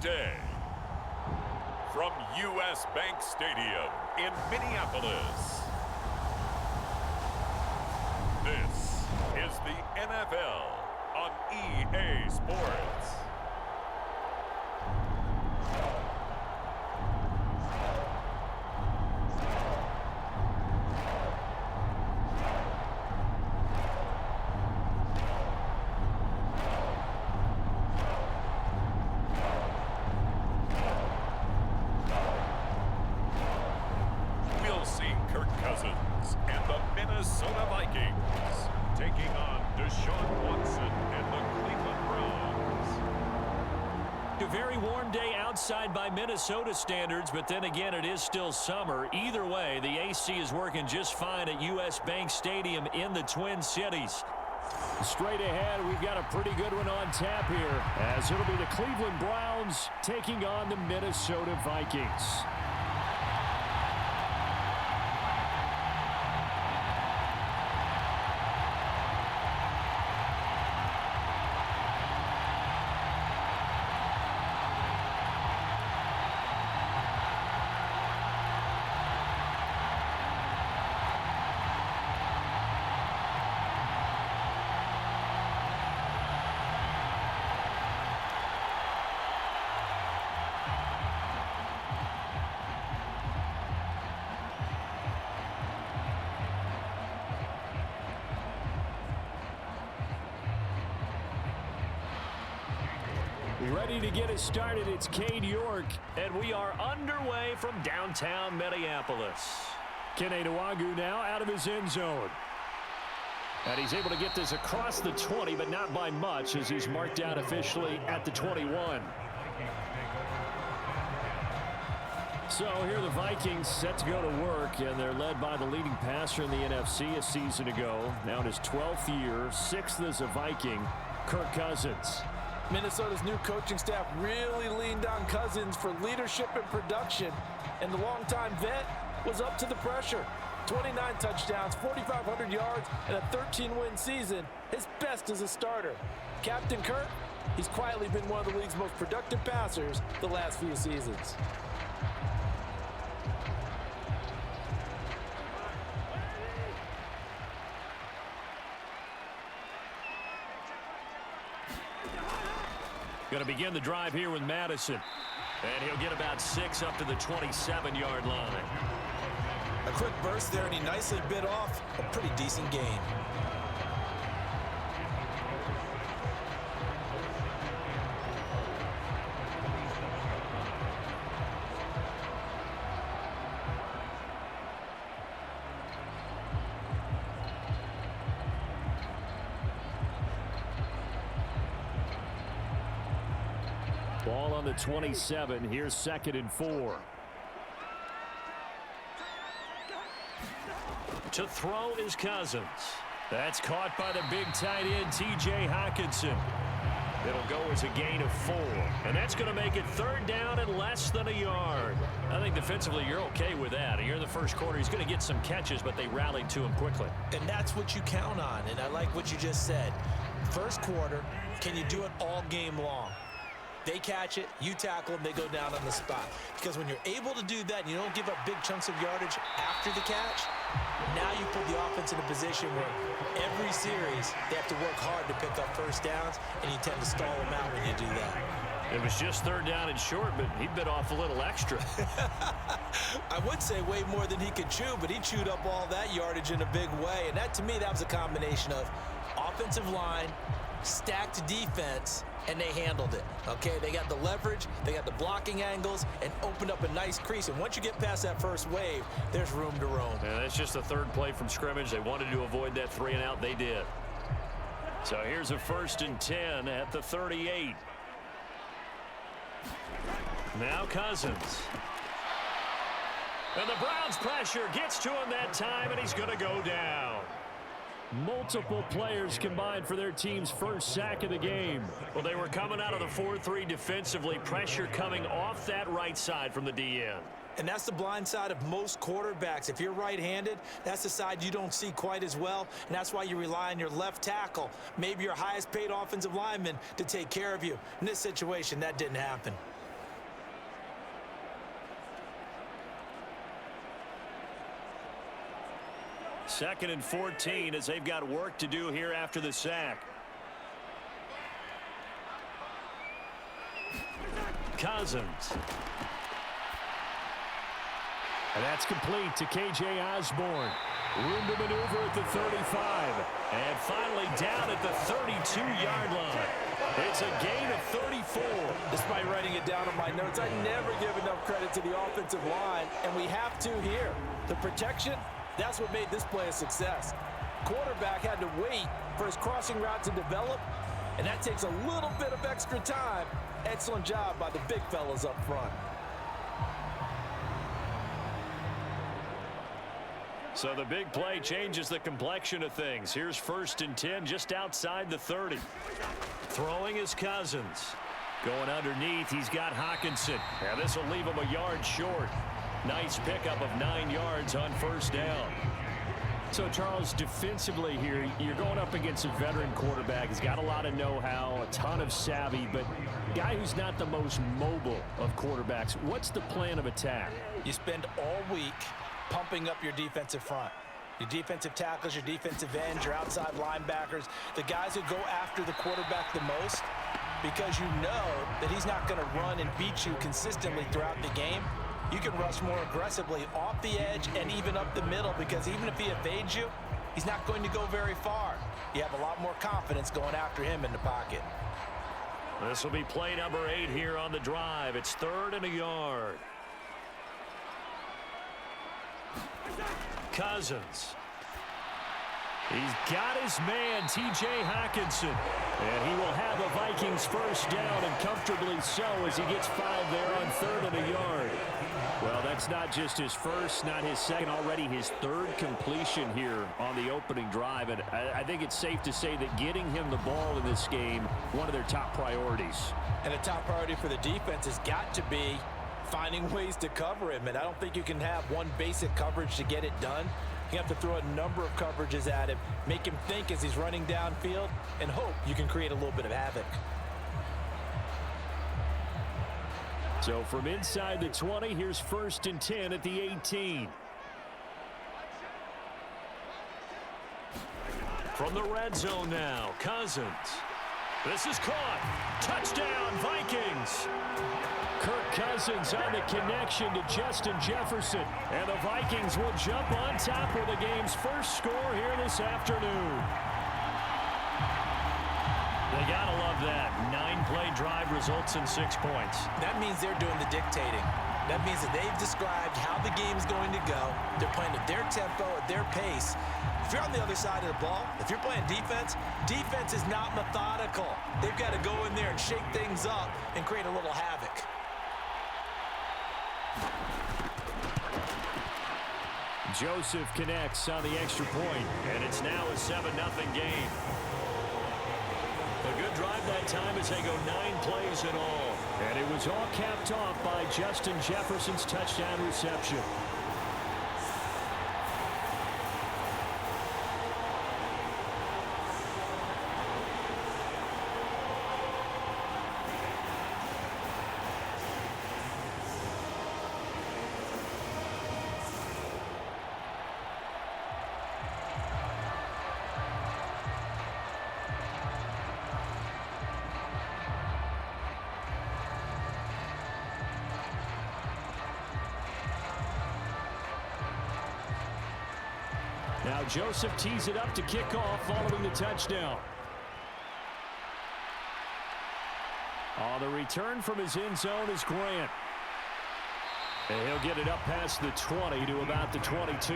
day. From U.S. Bank Stadium in Minneapolis, this is the NFL on EA Sports. Minnesota Vikings taking on Deshaun Watson and the Cleveland Browns. A very warm day outside by Minnesota standards, but then again, it is still summer. Either way, the AC is working just fine at U.S. Bank Stadium in the Twin Cities. Straight ahead, we've got a pretty good one on tap here, as it'll be the Cleveland Browns taking on the Minnesota Vikings. Ready to get us started, it's Cade York, and we are underway from downtown Minneapolis. Kene Nwangwu now out of his end zone. And he's able to get this across the 20, but not by much, as he's marked out officially at the 21. So here are the Vikings set to go to work, and they're led by the leading passer in the NFC a season ago. Now in his 12th year, 6th as a Viking, Kirk Cousins. Minnesota's new coaching staff really leaned on Cousins for leadership and production, and the longtime vet was up to the pressure. 29 touchdowns, 4,500 yards, and a 13-win season, his best as a starter. Captain Kirk, he's quietly been one of the league's most productive passers the last few seasons. Going to begin the drive here with Madison. And he'll get about 6 up to the 27-yard line. A quick burst there, and he nicely bit off a pretty decent gain. Ball on the 27. Here's 2nd and 4. To throw is Cousins. That's caught by the big tight end, T.J. Hockenson. It'll go as a gain of 4. And that's going to make it 3rd down and less than a yard. I think defensively you're okay with that. Here in the first quarter, he's going to get some catches, but they rallied to him quickly. And that's what you count on, and I like what you just said. First quarter, can you do it all game long? They catch it, you tackle them, they go down on the spot. Because when you're able to do that and you don't give up big chunks of yardage after the catch, now you put the offense in a position where every series they have to work hard to pick up first downs, and you tend to stall them out when you do that. It was just 3rd down and short, but he bit off a little extra. I would say way more than he could chew, but he chewed up all that yardage in a big way. And that, to me, that was a combination of offensive line, stacked defense, and they handled it. Okay, they got the leverage, they got the blocking angles, and opened up a nice crease. And once you get past that first wave, there's room to roam. Yeah, that's just the 3rd play from scrimmage. They wanted to avoid that 3 and out. They did. So here's a 1st and 10 at the 38. Now Cousins. And the Browns pressure gets to him that time, and he's going to go down. Multiple players combined for their team's first sack of the game. Well, they were coming out of the 4-3 defensively. Pressure coming off that right side from the DN. And that's the blind side of most quarterbacks. If you're right-handed, that's the side you don't see quite as well, and that's why you rely on your left tackle, maybe your highest-paid offensive lineman, to take care of you. In this situation, that didn't happen. 2nd and 14 as they've got work to do here after the sack. Cousins. And that's complete to K.J. Osborne. Room to maneuver at the 35. And finally down at the 32-yard line. It's a gain of 34. Despite writing it down on my notes, I never give enough credit to the offensive line, and we have to here. The protection, that's what made this play a success. Quarterback had to wait for his crossing route to develop, and that takes a little bit of extra time. Excellent job by the big fellas up front. So the big play changes the complexion of things. Here's 1st and 10 just outside the 30. Throwing is Cousins. Going underneath, he's got Hockenson. Now this will leave him a yard short. Nice pickup of 9 yards on 1st down. So, Charles, defensively here, you're going up against a veteran quarterback. He's got a lot of know-how, a ton of savvy, but a guy who's not the most mobile of quarterbacks. What's the plan of attack? You spend all week pumping up your defensive front. Your defensive tackles, your defensive ends, your outside linebackers, the guys who go after the quarterback the most, because you know that he's not going to run and beat you consistently throughout the game. You can rush more aggressively off the edge and even up the middle, because even if he evades you, he's not going to go very far. You have a lot more confidence going after him in the pocket. This will be play number 8 here on the drive. It's 3rd and a yard. Cousins. He's got his man, T.J. Hockenson. And he will have a Vikings 1st down, and comfortably so, as he gets 5 there on 3rd and a yard. Well, that's not just his first, not his second, already his 3rd completion here on the opening drive. And I think it's safe to say that getting him the ball in this game, one of their top priorities. And the top priority for the defense has got to be finding ways to cover him. And I don't think you can have one basic coverage to get it done. You have to throw a number of coverages at him, make him think as he's running downfield, and hope you can create a little bit of havoc. So from inside the 20, here's 1st and 10 at the 18. From the red zone now, Cousins. This is caught. Touchdown, Vikings. Kirk Cousins on the connection to Justin Jefferson. And the Vikings will jump on top with the game's first score here this afternoon. They gotta love that. 9-play drive results in 6 points. That means they're doing the dictating. That means that they've described how the game's going to go. They're playing at their tempo, at their pace. If you're on the other side of the ball, if you're playing defense, defense is not methodical. They've got to go in there and shake things up and create a little havoc. Joseph connects on the extra point, and it's now a 7-0 game. A good drive that time as they go 9 plays in all. And it was all capped off by Justin Jefferson's touchdown reception. Now Joseph tees it up to kick off following the touchdown. On the return from his end zone is Grant. And he'll get it up past the 20 to about the 22.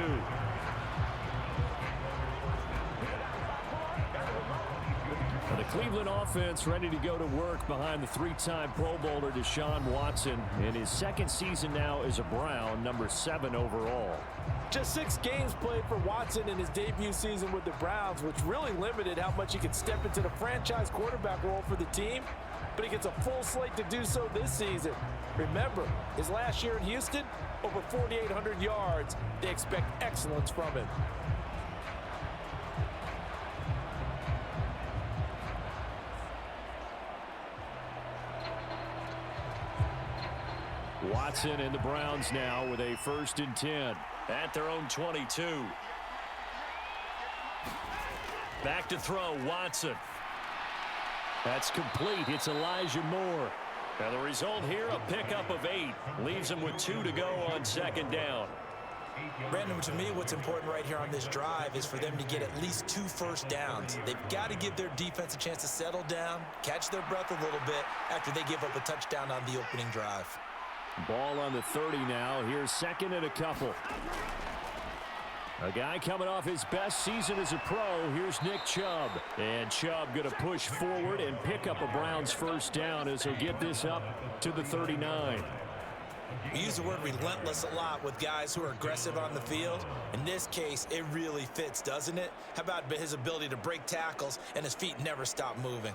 And the Cleveland offense ready to go to work behind the 3-time Pro Bowler Deshaun Watson in his 2nd season now as a Brown, number 7 overall. Just 6 games played for Watson in his debut season with the Browns, which really limited how much he could step into the franchise quarterback role for the team. But he gets a full slate to do so this season. Remember, his last year in Houston, over 4,800 yards. They expect excellence from him. Watson and the Browns now with a 1st and 10 at their own 22. Back to throw, Watson. That's complete. It's Elijah Moore. And the result here, a pickup of 8. Leaves him with 2 to go on second down. Brandon, to me, what's important right here on this drive is for them to get at least 2 first downs. They've got to give their defense a chance to settle down, catch their breath a little bit after they give up a touchdown on the opening drive. Ball on the 30 now. Here's second and a couple. A guy coming off his best season as a pro. Here's Nick Chubb. And Chubb going to push forward and pick up a Browns first down as he'll get this up to the 39. We use the word relentless a lot with guys who are aggressive on the field. In this case, it really fits, doesn't it? How about his ability to break tackles and his feet never stop moving?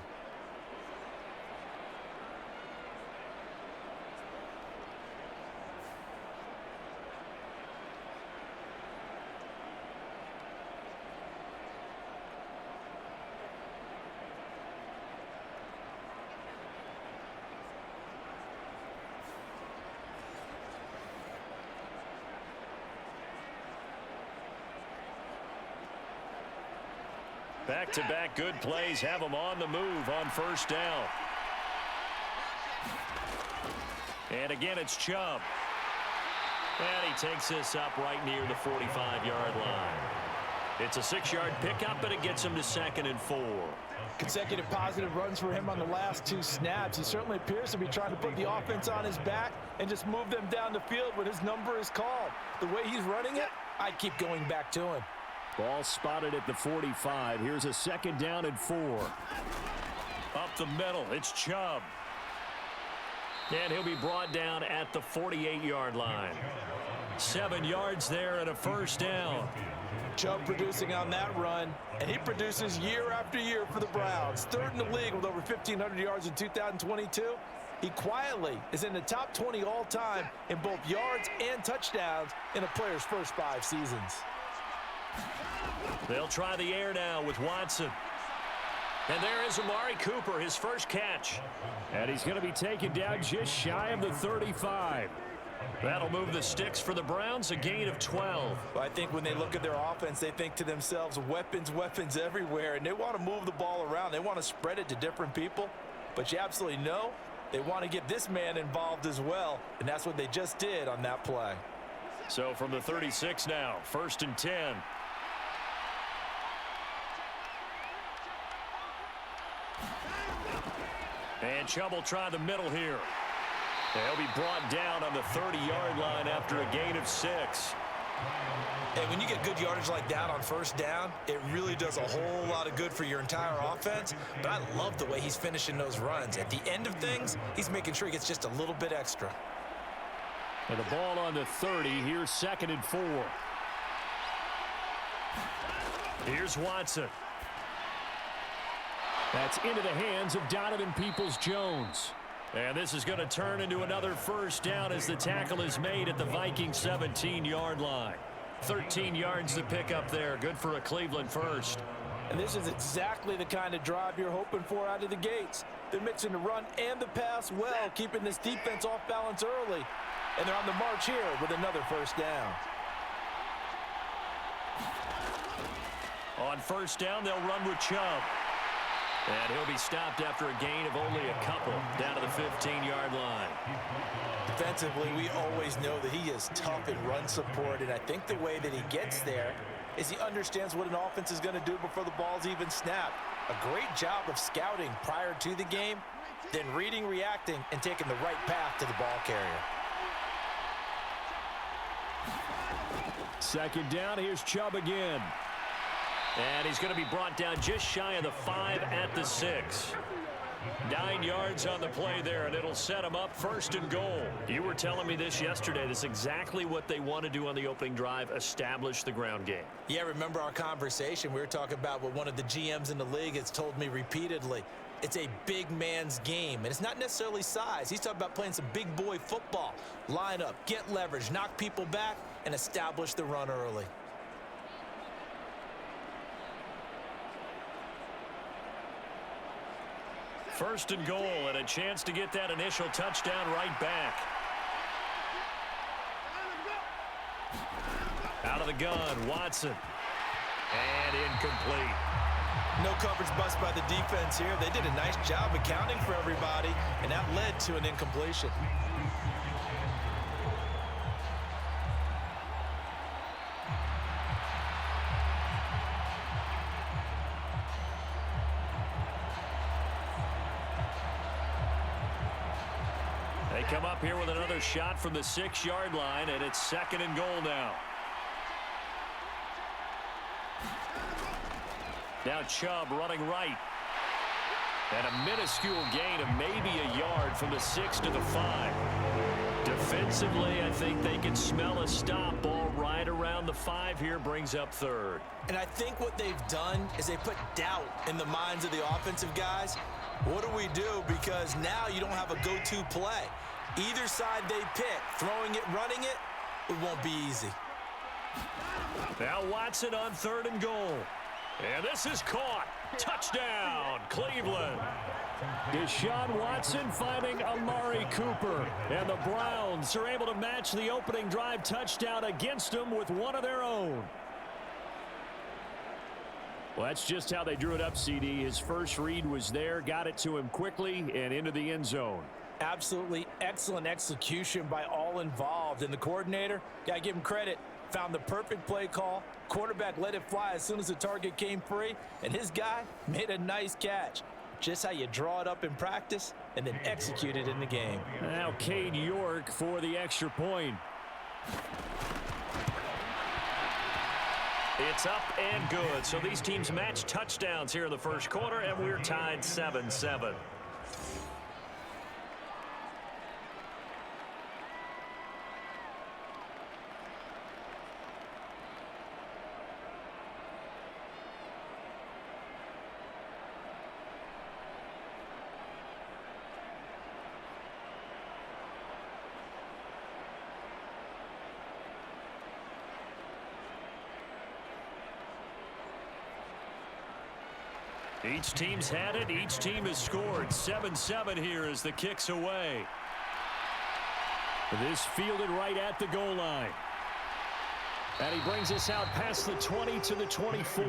Back-to-back good plays have them on the move on first down. And again, it's Chubb. And he takes this up right near the 45-yard line. It's a 6-yard pickup, but it gets him to 2nd and 4. Consecutive positive runs for him on the last 2 snaps. He certainly appears to be trying to put the offense on his back and just move them down the field when his number is called. The way he's running it, I'd keep going back to him. Ball spotted at the 45. Here's a 2nd down and 4. Up the middle, it's Chubb. And he'll be brought down at the 48-yard line. 7 yards there and a first down. Chubb producing on that run, and he produces year after year for the Browns. 3rd in the league with over 1,500 yards in 2022. He quietly is in the top 20 all-time in both yards and touchdowns in a player's first 5 seasons. They'll try the air now with Watson. And there is Amari Cooper, his first catch. And he's going to be taken down just shy of the 35. That'll move the sticks for the Browns, a gain of 12. Well, I think when they look at their offense, they think to themselves, weapons, weapons everywhere. And they want to move the ball around. They want to spread it to different people. But you absolutely know they want to get this man involved as well. And that's what they just did on that play. So from the 36 now, 1st and 10. And Chubb will try the middle here. They'll be brought down on the 30-yard line after a gain of 6. And when you get good yardage like that on first down, it really does a whole lot of good for your entire offense. But I love the way he's finishing those runs. At the end of things, he's making sure he gets just a little bit extra. And the ball on the 30. Here's 2nd and 4. Here's Watson. That's into the hands of Donovan Peoples-Jones. And this is going to turn into another first down as the tackle is made at the Vikings 17-yard line. 13 yards to pick up there. Good for a Cleveland first. And this is exactly the kind of drive you're hoping for out of the gates. They're mixing the run and the pass well, keeping this defense off balance early. And they're on the march here with another first down. On first down, they'll run with Chubb. And he'll be stopped after a gain of only a couple down to the 15-yard line. Defensively, we always know that he is tough in run support, and I think the way that he gets there is he understands what an offense is going to do before the ball's even snapped. A great job of scouting prior to the game, then reading, reacting, and taking the right path to the ball carrier. 2nd down, here's Chubb again. And he's going to be brought down just shy of the 5 at the 6. 9 yards on the play there, and it'll set him up 1st and goal. You were telling me this yesterday. This is exactly what they want to do on the opening drive, establish the ground game. Yeah, remember our conversation? We were talking about what one of the GMs in the league has told me repeatedly. It's a big man's game, and it's not necessarily size. He's talking about playing some big boy football. Line up, get leverage, knock people back, and establish the run early. First and goal, and a chance to get that initial touchdown right back. Out of the gun, Watson. And incomplete. No coverage bust by the defense here. They did a nice job accounting for everybody, and that led to an incompletion. They come up here with another shot from the 6-yard line, and it's 2nd and goal now. Now Chubb running right. And a minuscule gain of maybe a yard from the 6 to the 5. Defensively, I think they can smell a stop. Ball right around the 5 here, brings up 3rd. And I think what they've done is they put doubt in the minds of the offensive guys. What do we do? Because now you don't have a go-to play. Either side they pick, throwing it, running it, it won't be easy. Now Watson on 3rd and goal. And this is caught. Touchdown, Cleveland. Deshaun Watson finding Amari Cooper. And the Browns are able to match the opening drive touchdown against them with one of their own. Well, that's just how they drew it up, CD. His first read was there, got it to him quickly, and into the end zone. Absolutely excellent execution by all involved. And the coordinator, got to give him credit, found the perfect play call. Quarterback let it fly as soon as the target came free, and his guy made a nice catch. Just how you draw it up in practice and then execute it in the game. Now Cade York for the extra point. It's up and good. So these teams match touchdowns here in the first quarter, and we're tied 7-7. Each team's had it. Each team has scored. 7-7 here as the kick's away. This fielded right at the goal line. And he brings us out past the 20 to the 24.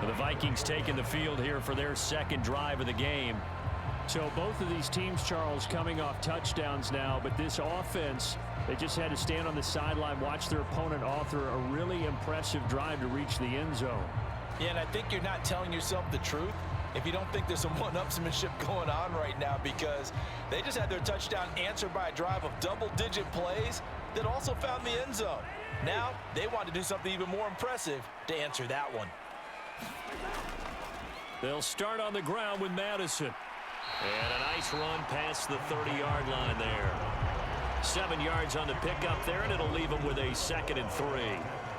The Vikings taking the field here for their second drive of the game. So both of these teams, Charles, coming off touchdowns now, but this offense, they just had to stand on the sideline, watch their opponent author a really impressive drive to reach the end zone. Yeah, and I think you're not telling yourself the truth if you don't think there's some one-upsmanship going on right now, because they just had their touchdown answered by a drive of double-digit plays that also found the end zone. Now they want to do something even more impressive to answer that one. They'll start on the ground with Madison. And a nice run past the 30-yard line there. 7 yards on the pickup there, and it'll leave them with a 2nd and 3.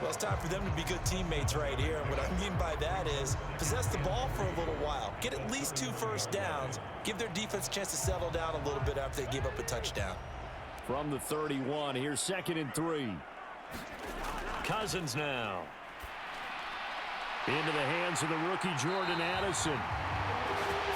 Well, it's time for them to be good teammates right here. And what I mean by that is possess the ball for a little while. Get at least 2 first downs. Give their defense a chance to settle down a little bit after they give up a touchdown. From the 31, here's 2nd and 3. Cousins now. Into the hands of the rookie Jordan Addison.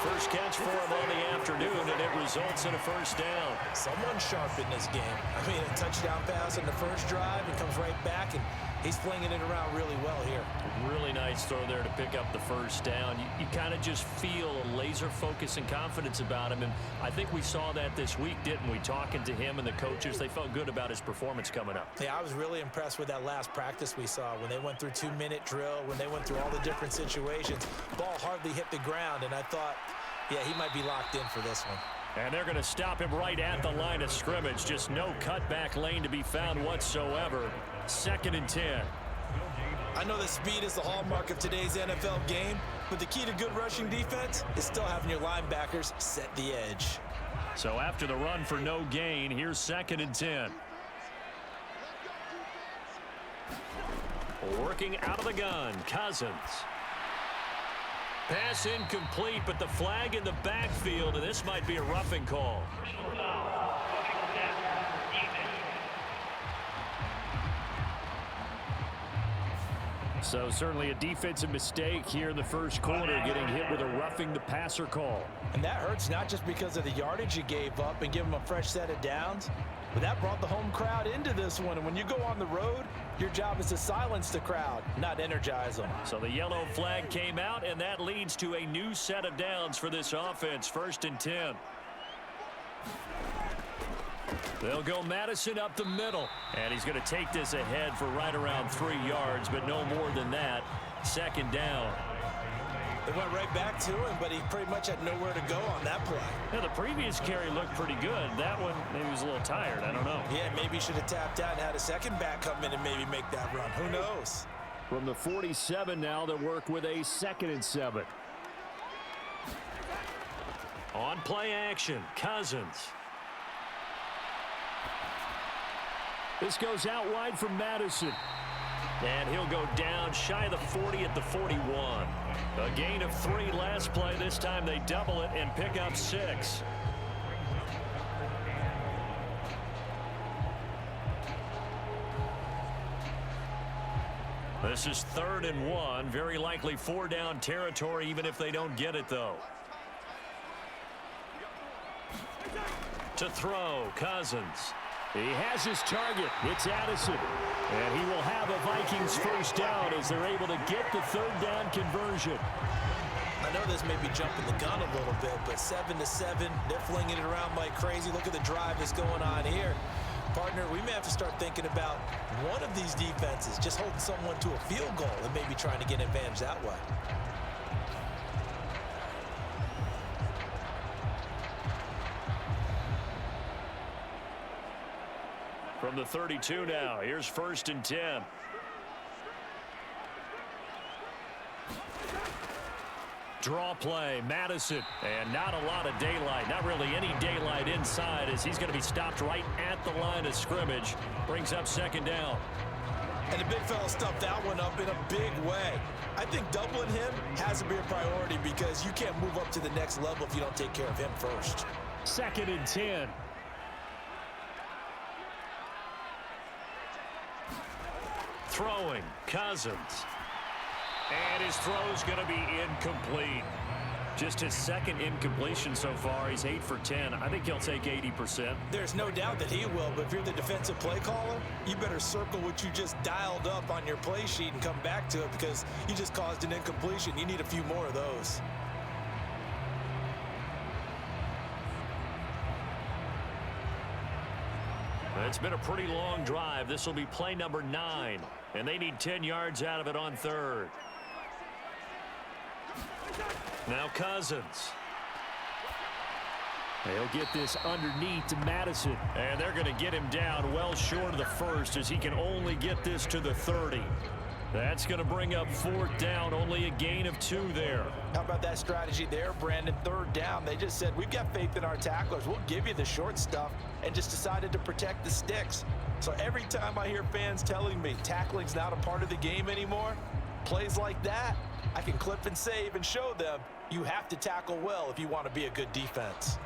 First catch for him on the afternoon, and it results in a first down. Someone sharp in this game. I mean, a touchdown pass in the first drive, and comes right back, and he's flinging it around really well here. Really nice throw there to pick up the first down. You kind of just feel a laser focus and confidence about him, and I think we saw that this week, didn't we? Talking to him and the coaches, they felt good about his performance coming up. Yeah, I was really impressed with that last practice we saw when they went through 2-minute drill, when they went through all the different situations. Ball hardly hit the ground, and I thought, yeah, he might be locked in for this one. And they're going to stop him right at the line of scrimmage. Just no cutback lane to be found whatsoever. 2nd and 10. I know that speed is the hallmark of today's NFL game, but the key to good rushing defense is still having your linebackers set the edge. So after the run for no gain, here's 2nd and 10. Working out of the gun, Cousins. Pass incomplete, but the flag in the backfield, and this might be a roughing call. So certainly a defensive mistake here in the first quarter, getting hit with a roughing the passer call. And that hurts not just because of the yardage you gave up and give them a fresh set of downs, But that brought the home crowd into this one. And when you go on the road, your job is to silence the crowd, not energize them. So the yellow flag came out, and that leads to a new set of downs for this offense. 1st and 10. They'll go Madison up the middle. And he's going to take this ahead for right around 3 yards, but no more than that. 2nd down. They went right back to him, but he pretty much had nowhere to go on that play. Yeah, the previous carry looked pretty good. That one, maybe he was a little tired. I don't know. Yeah, maybe he should have tapped out and had a second back come in and maybe make that run. Who knows? From the 47 now, they'll work with a 2nd and 7. On play action, Cousins. This goes out wide for Madison. And he'll go down shy of the 40 at the 41. A gain of 3 last play. This time they double it and pick up 6. This is 3rd and 1. Very likely 4-down territory, even if they don't get it, though. To throw, Cousins. He has his target. It's Addison. And he will have a Vikings 1st down as they're able to get the 3rd down conversion. I know this may be jumping the gun a little bit, but 7-7, they're flinging it around like crazy. Look at the drive that's going on here. Partner, we may have to start thinking about one of these defenses just holding someone to a field goal and maybe trying to get an advantage that way. From the 32 now, here's 1st and 10. Draw play, Madison, and not a lot of daylight. Not really any daylight inside as he's going to be stopped right at the line of scrimmage. Brings up 2nd down. And the big fella stuffed that one up in a big way. I think doubling him has to be a priority because you can't move up to the next level if you don't take care of him first. 2nd and 10. Throwing, Cousins. And his throw's going to be incomplete. Just his 2nd incompletion so far. He's 8 for 10. I think he'll take 80%. There's no doubt that he will, but if you're the defensive play caller, you better circle what you just dialed up on your play sheet and come back to it because you just caused an incompletion. You need a few more of those. It's been a pretty long drive. This will be play number 9, and they need 10 yards out of it on 3rd. Now Cousins. They'll get this underneath to Madison, and they're going to get him down well short of the 1st as he can only get this to the 30. That's going to bring up 4th down, only a gain of 2 there. How about that strategy there, Brandon? 3rd down. They just said, we've got faith in our tacklers. We'll give you the short stuff, and just decided to protect the sticks. So every time I hear fans telling me tackling's not a part of the game anymore, plays like that, I can clip and save and show them you have to tackle well if you want to be a good defense.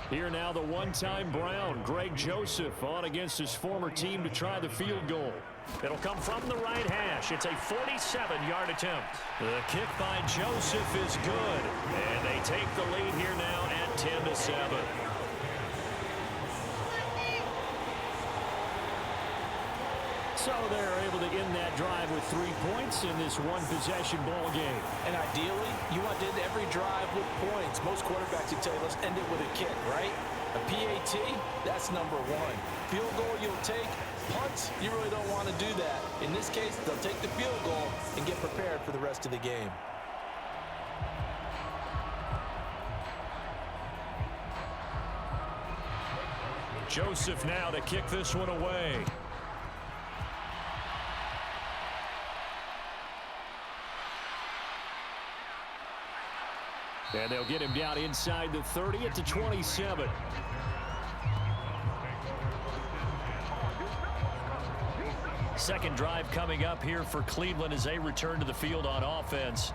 Here now the one-time Brown, Greg Joseph, on against his former team to try the field goal. It'll come from the right hash. It's a 47-yard attempt. The kick by Joseph is good, and they take the lead here now at 10-7. So they're able to end that drive with 3 points in this one-possession ball game. And ideally, you want to end every drive with points. Most quarterbacks would tell you, let's end it with a kick, right? A PAT, that's number 1. Field goal you'll take. Punts, you really don't want to do that. In this case, they'll take the field goal and get prepared for the rest of the game. Joseph now to kick this one away. And they'll get him down inside the 30 at the 27. Second drive coming up here for Cleveland as they return to the field on offense.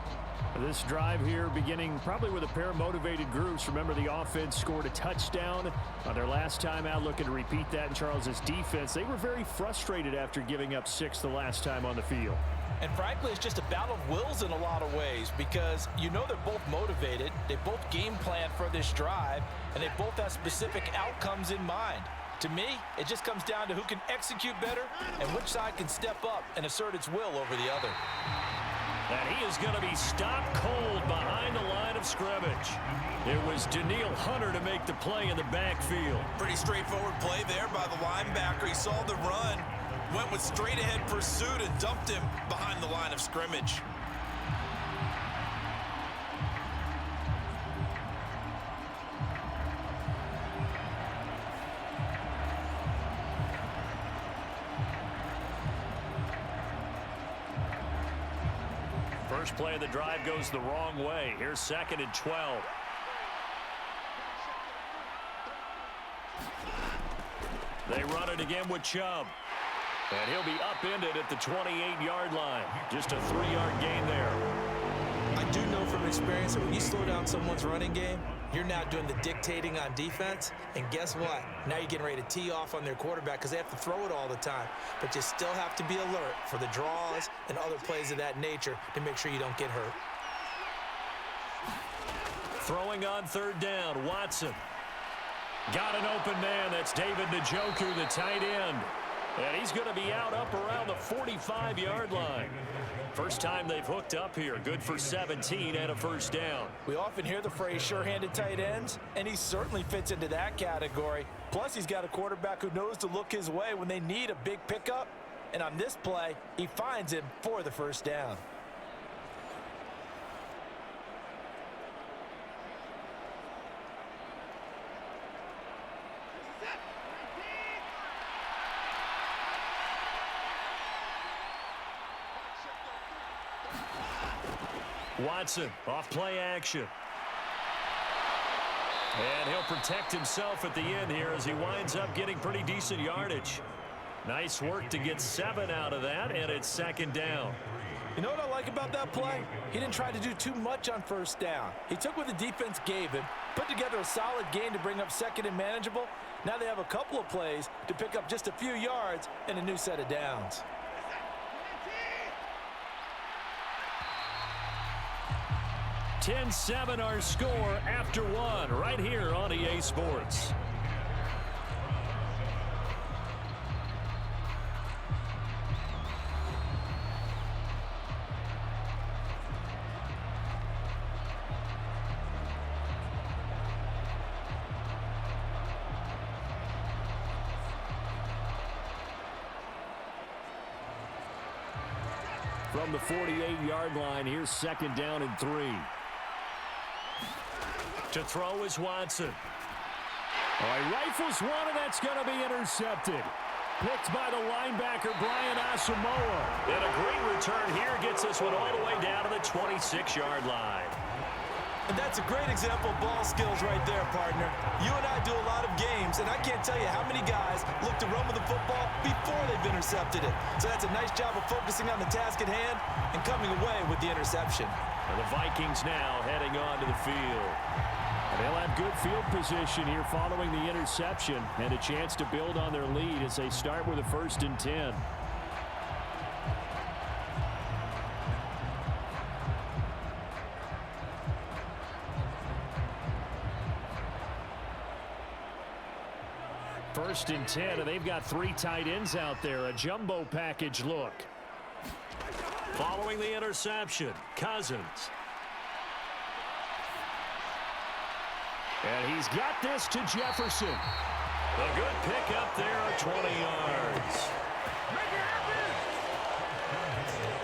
This drive here beginning probably with a pair of motivated groups. Remember, the offense scored a touchdown on their last time out, looking to repeat that in Charles's defense. They were very frustrated after giving up 6 the last time on the field. And frankly, it's just a battle of wills in a lot of ways because you know they're both motivated. They both game plan for this drive, and they both have specific outcomes in mind. To me, it just comes down to who can execute better and which side can step up and assert its will over the other. And he is going to be stopped cold behind the line of scrimmage. It was Daniil Hunter to make the play in the backfield. Pretty straightforward play there by the linebacker. He saw the run, went with straight-ahead pursuit, and dumped him behind the line of scrimmage. First play of the drive goes the wrong way. Here's 2nd and 12. They run it again with Chubb. And he'll be upended at the 28-yard line. Just a 3-yard gain there. I do know from experience that when you slow down someone's running game, you're now doing the dictating on defense. And guess what? Now you're getting ready to tee off on their quarterback because they have to throw it all the time. But you still have to be alert for the draws and other plays of that nature to make sure you don't get hurt. Throwing on 3rd down, Watson. Got an open man. That's David Njoku, the tight end. And he's going to be out up around the 45-yard line. First time they've hooked up here. Good for 17 and a first down. We often hear the phrase sure-handed tight ends, and he certainly fits into that category. Plus, he's got a quarterback who knows to look his way when they need a big pickup. And on this play, he finds him for the first down. Watson off play action. And he'll protect himself at the end here as he winds up getting pretty decent yardage. Nice work to get 7 out of that, and it's 2nd down. You know what I like about that play? He didn't try to do too much on first down. He took what the defense gave him, put together a solid gain to bring up 2nd and manageable. Now they have a couple of plays to pick up just a few yards and a new set of downs. 10-7 our score after 1 right here on EA Sports. From the 48-yard line, here's 2nd down and 3. To throw is Watson. He rifles one, and that's going to be intercepted. Picked by the linebacker, Brian Asamoah. And a great return here gets this one all the way down to the 26-yard line. And that's a great example of ball skills right there, partner. You and I do a lot of games, and I can't tell you how many guys look to run with the football before they've intercepted it. So that's a nice job of focusing on the task at hand and coming away with the interception. And the Vikings now heading on to the field. And they'll have good field position here following the interception and a chance to build on their lead as they start with a 1st and 10. First and 10, and they've got 3 tight ends out there. A jumbo package look. Following the interception, Cousins. And he's got this to Jefferson. A good pick up there at 20 yards.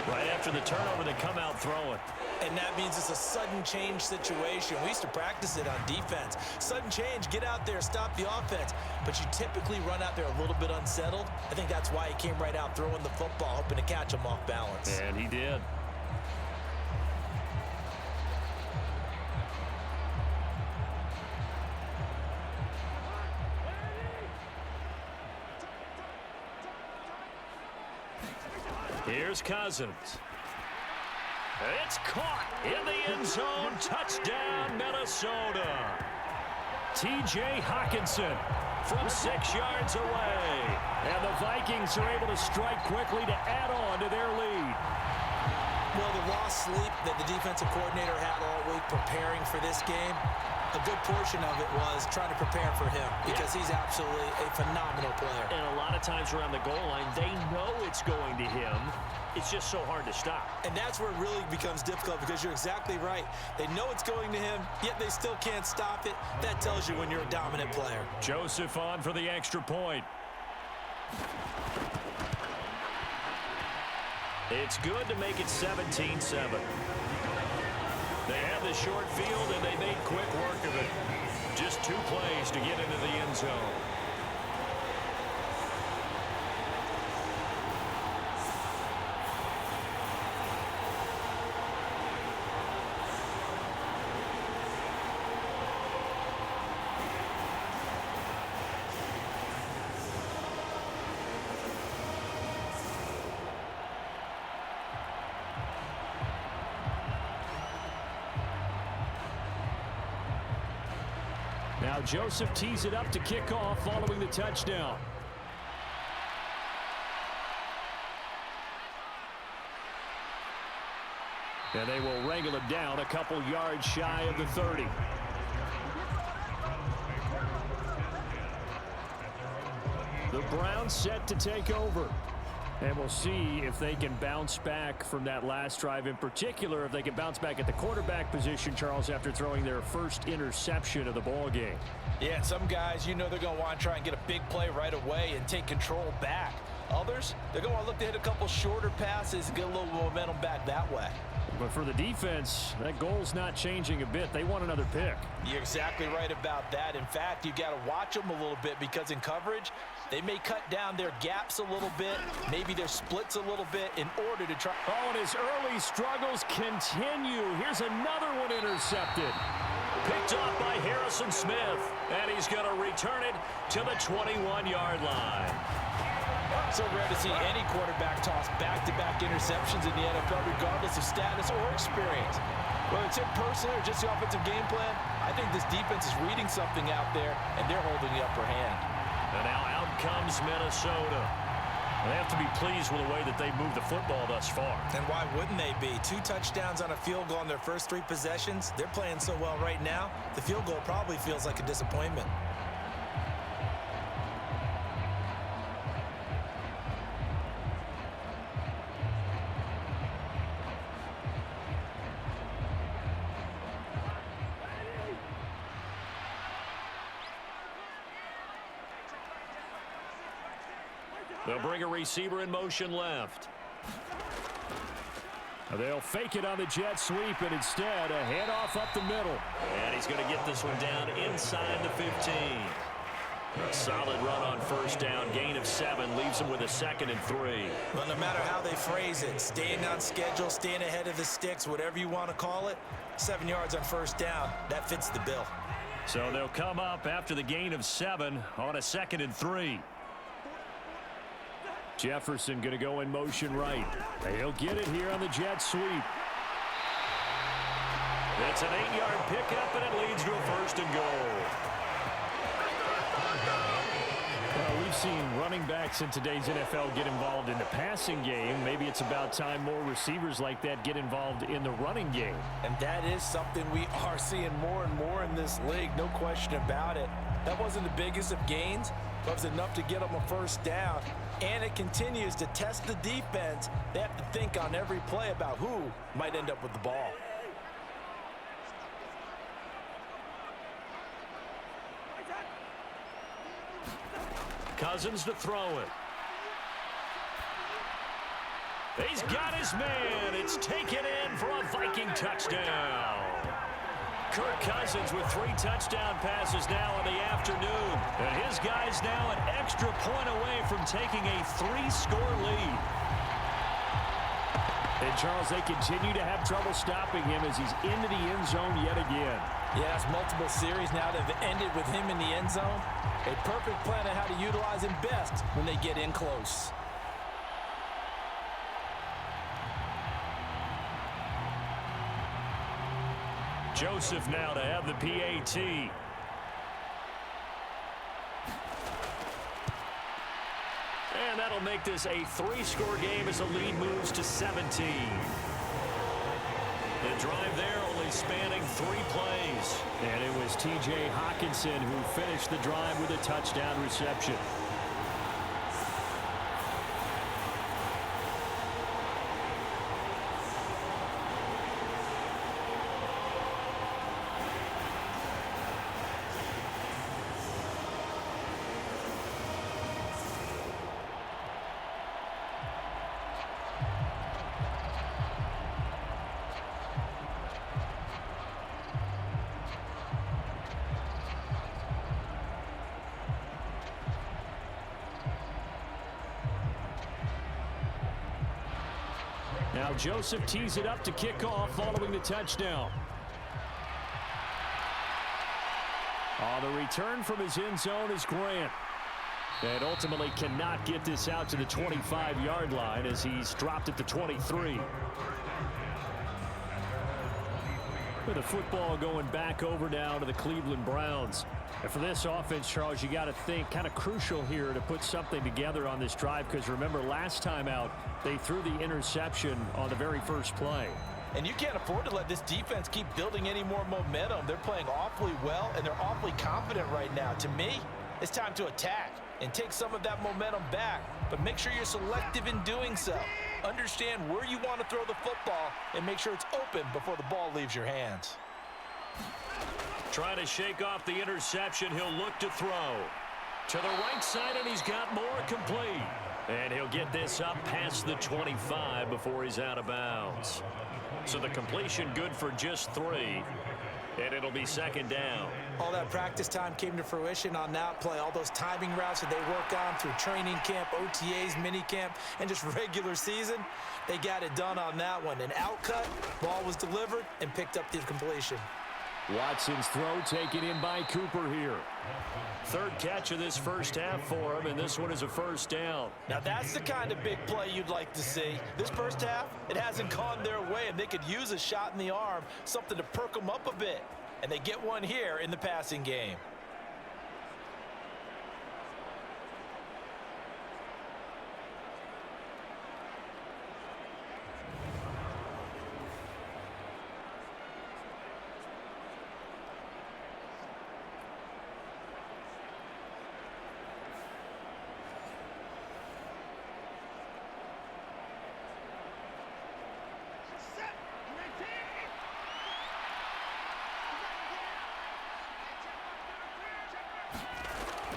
Right after the turnover, they come out throwing. And that means it's a sudden change situation. We used to practice it on defense. Sudden change, get out there, stop the offense. But you typically run out there a little bit unsettled. I think that's why he came right out throwing the football, hoping to catch him off balance. And he did. Here's Cousins. It's caught in the end zone. Touchdown, Minnesota. T.J. Hockenson from 6 yards away. And the Vikings are able to strike quickly to add on to their lead. Well, the lost sleep that the defensive coordinator had all week preparing for this game, a good portion of it was trying to prepare for him because he's absolutely a phenomenal player. And a lot of times around the goal line, they know it's going to him. It's just so hard to stop. And that's where it really becomes difficult because you're exactly right. They know it's going to him, yet they still can't stop it. That tells you when you're a dominant player. Joseph on for the extra point. It's good to make it 17-7. They had the short field, and they made quick work of it. Just 2 plays to get into the end zone. Now Joseph tees it up to kick off following the touchdown. And they will wrangle him down a couple yards shy of the 30. The Browns set to take over. And we'll see if they can bounce back from that last drive, in particular, if they can bounce back at the quarterback position, Charles, after throwing their first interception of the ball game. Yeah, some guys, you know they're going to want to try and get a big play right away and take control back. Others, they're going to want to look to hit a couple shorter passes and get a little momentum back that way. But for the defense, that goal's not changing a bit. They want another pick. You're exactly right about that. In fact, you got to watch them a little bit because in coverage, they may cut down their gaps a little bit, maybe their splits a little bit in order to try. Oh, and his early struggles continue. Here's another one intercepted. Picked off by Harrison Smith, and he's going to return it to the 21-yard line. So rare to see any quarterback toss back-to-back interceptions in the NFL, regardless of status or experience. Whether it's in person or just the offensive game plan, I think this defense is reading something out there, and they're holding the upper hand. And now out comes Minnesota. They have to be pleased with the way that they've moved the football thus far. And why wouldn't they be? 2 touchdowns on a field goal in their first 3 possessions. They're playing so well right now, the field goal probably feels like a disappointment. They'll bring a receiver in motion left. They'll fake it on the jet sweep, and instead a handoff up the middle. And he's going to get this one down inside the 15. Solid run on first down. Gain of 7 leaves him with a 2nd and 3. Well, no matter how they phrase it, staying on schedule, staying ahead of the sticks, whatever you want to call it, 7 yards on first down, that fits the bill. So they'll come up after the gain of 7 on a 2nd and 3. Jefferson going to go in motion right. He'll get it here on the jet sweep. It's an 8-yard pickup, and it leads to a 1st and goal. Well, we've seen running backs in today's NFL get involved in the passing game. Maybe it's about time more receivers like that get involved in the running game. And that is something we are seeing more and more in this league, no question about it. That wasn't the biggest of gains, but it was enough to get them a first down. And it continues to test the defense. They have to think on every play about who might end up with the ball. Cousins to throw it. He's got his man. It's taken in for a Viking touchdown. Kirk Cousins with 3 touchdown passes now in the afternoon. And his guy's now an extra point away from taking a 3-score lead. And, Charles, they continue to have trouble stopping him as he's into the end zone yet again. Yeah, it's multiple series now that have ended with him in the end zone. A perfect plan on how to utilize him best when they get in close. Joseph now to have the PAT. And that'll make this a 3-score game as the lead moves to 17. The drive there only spanning 3 plays. And it was T.J. Hockenson who finished the drive with a touchdown reception. Now Joseph tees it up to kick off following the touchdown. The return from his end zone is Grant. And ultimately cannot get this out to the 25-yard line as he's dropped at the 23. With the football going back over now to the Cleveland Browns. And for this offense, Charles, you got to think kind of crucial here to put something together on this drive, because remember last time out they threw the interception on the very first play. And you can't afford to let this defense keep building any more momentum. They're playing awfully well, and they're awfully confident right now. To me, it's time to attack and take some of that momentum back, but make sure you're selective in doing so. Understand where you want to throw the football and make sure it's open before the ball leaves your hands. Trying to shake off the interception. He'll look to throw to the right side, and he's got more complete. And he'll get this up past the 25 before he's out of bounds. So the completion good for just 3. And it'll be second down. All that practice time came to fruition on that play. All those timing routes that they work on through training camp, OTAs, minicamp, and just regular season, they got it done on that one. An outcut, ball was delivered, and picked up the completion. Watson's throw taken in by Cooper here. 3rd catch of this first half for him, and this one is a first down. Now that's the kind of big play you'd like to see. This first half, it hasn't gone their way, and they could use a shot in the arm, something to perk them up a bit. And they get one here in the passing game.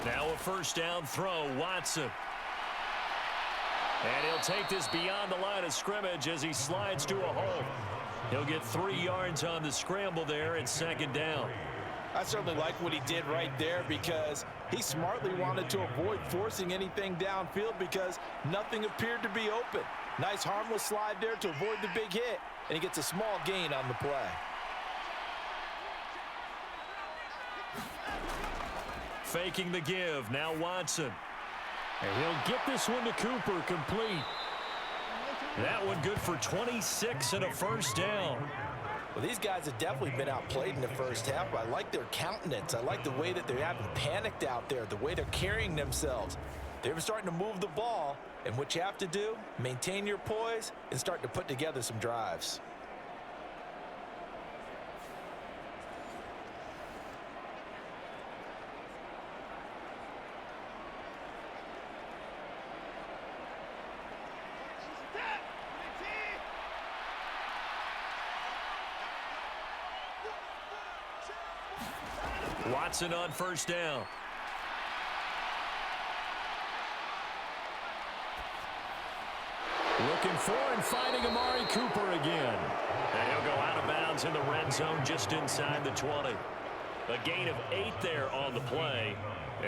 Now a first down throw, Watson. And he'll take this beyond the line of scrimmage as he slides to a hole. He'll get 3 yards on the scramble there at second down. I certainly like what he did right there, because he smartly wanted to avoid forcing anything downfield because nothing appeared to be open. Nice harmless slide there to avoid the big hit, and he gets a small gain on the play. Faking the give, now Watson. And he'll get this one to Cooper, complete. That one good for 26 and a first down. Well, these guys have definitely been outplayed in the first half. I like their countenance. I like the way that they haven't panicked out there, the way they're carrying themselves. They're starting to move the ball, and what you have to do, maintain your poise and start to put together some drives. Watson on first down. Looking for and finding Amari Cooper again. And he'll go out of bounds in the red zone just inside the 20. A gain of 8 there on the play.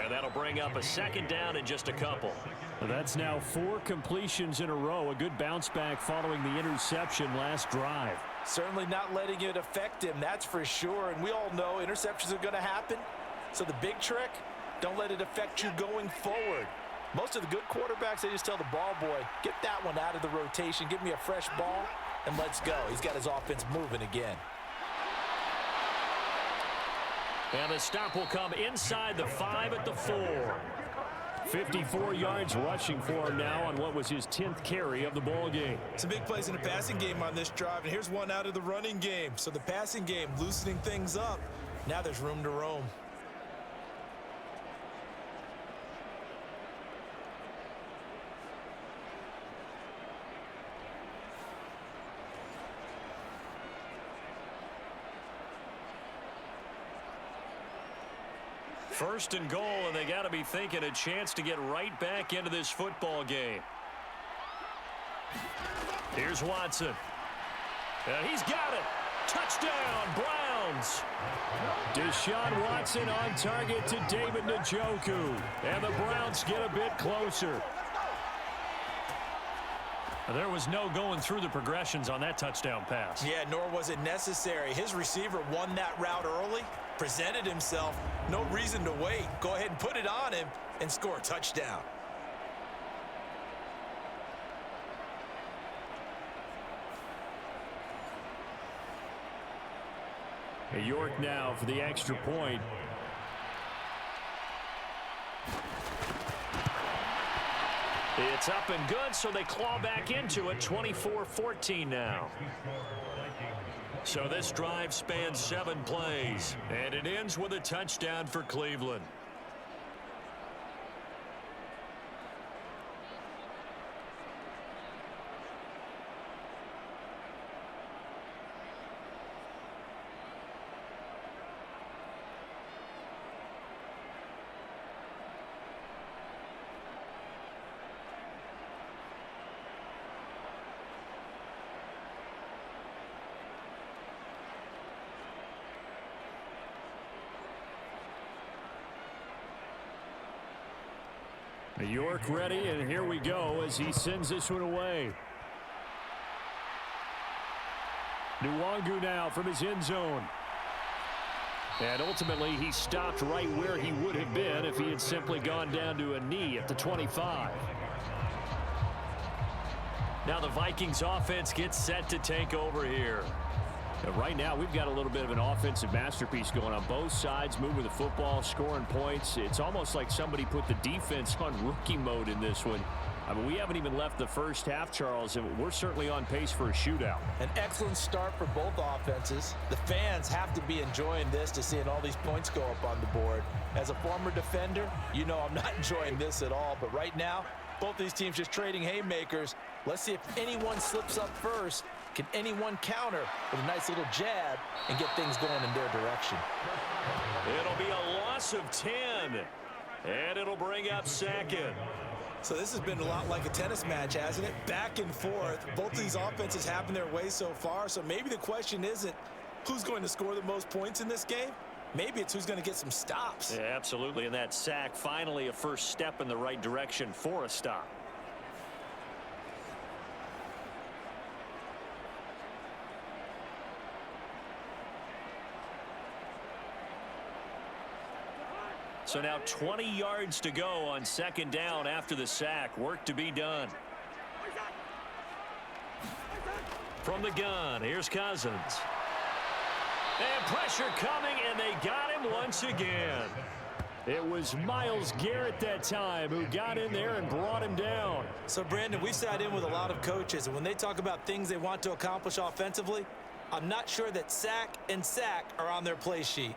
And that'll bring up a second down in just a couple. Well, that's now 4 completions in a row. A good bounce back following the interception last drive. Certainly not letting it affect him, that's for sure. And we all know interceptions are going to happen. So the big trick, don't let it affect you going forward. Most of the good quarterbacks, they just tell the ball boy, get that one out of the rotation, give me a fresh ball, and let's go. He's got his offense moving again. And the stop will come inside the 5 at the 4. 54 yards rushing for him now on what was his 10th carry of the ball game. Some big plays in the passing game on this drive, and here's one out of the running game. So the passing game loosening things up. Now there's room to roam. First and goal, and they got to be thinking a chance to get right back into this football game. Here's Watson. He's got it. Touchdown, Browns. Deshaun Watson on target to David Njoku. And the Browns get a bit closer. There was no going through the progressions on that touchdown pass. Yeah, nor was it necessary. His receiver won that route early, presented himself. No reason to wait. Go ahead and put it on him and score a touchdown. York now for the extra point. It's up and good, so they claw back into it. 24-14 now. So this drive spans 7 plays, and it ends with a touchdown for Cleveland. York ready, and here we go as he sends this one away. Nwangu now from his end zone. And ultimately, he stopped right where he would have been if he had simply gone down to a knee at the 25. Now the Vikings offense gets set to take over here. And right now, we've got a little bit of an offensive masterpiece going on both sides, moving the football, scoring points. It's almost like somebody put the defense on rookie mode in this one. I mean, we haven't even left the first half, Charles, and we're certainly on pace for a shootout. An excellent start for both offenses. The fans have to be enjoying this to seeing all these points go up on the board. As a former defender, you know I'm not enjoying this at all. But right now, both these teams just trading haymakers. Let's see if anyone slips up first. Can anyone counter with a nice little jab and get things going in their direction? It'll be a loss of 10, and it'll bring up second. So this has been a lot like a tennis match, hasn't it? Back and forth. Both these offenses having their way so far. So maybe the question isn't who's going to score the most points in this game. Maybe it's who's going to get some stops. Yeah, absolutely. And that sack, finally a first step in the right direction for a stop. So now 20 yards to go on second down after the sack. Work to be done. From the gun, here's Cousins. And pressure coming, and they got him once again. It was Myles Garrett that time who got in there and brought him down. So, Brandon, we sat in with a lot of coaches, and when they talk about things they want to accomplish offensively, I'm not sure that sack and sack are on their play sheet.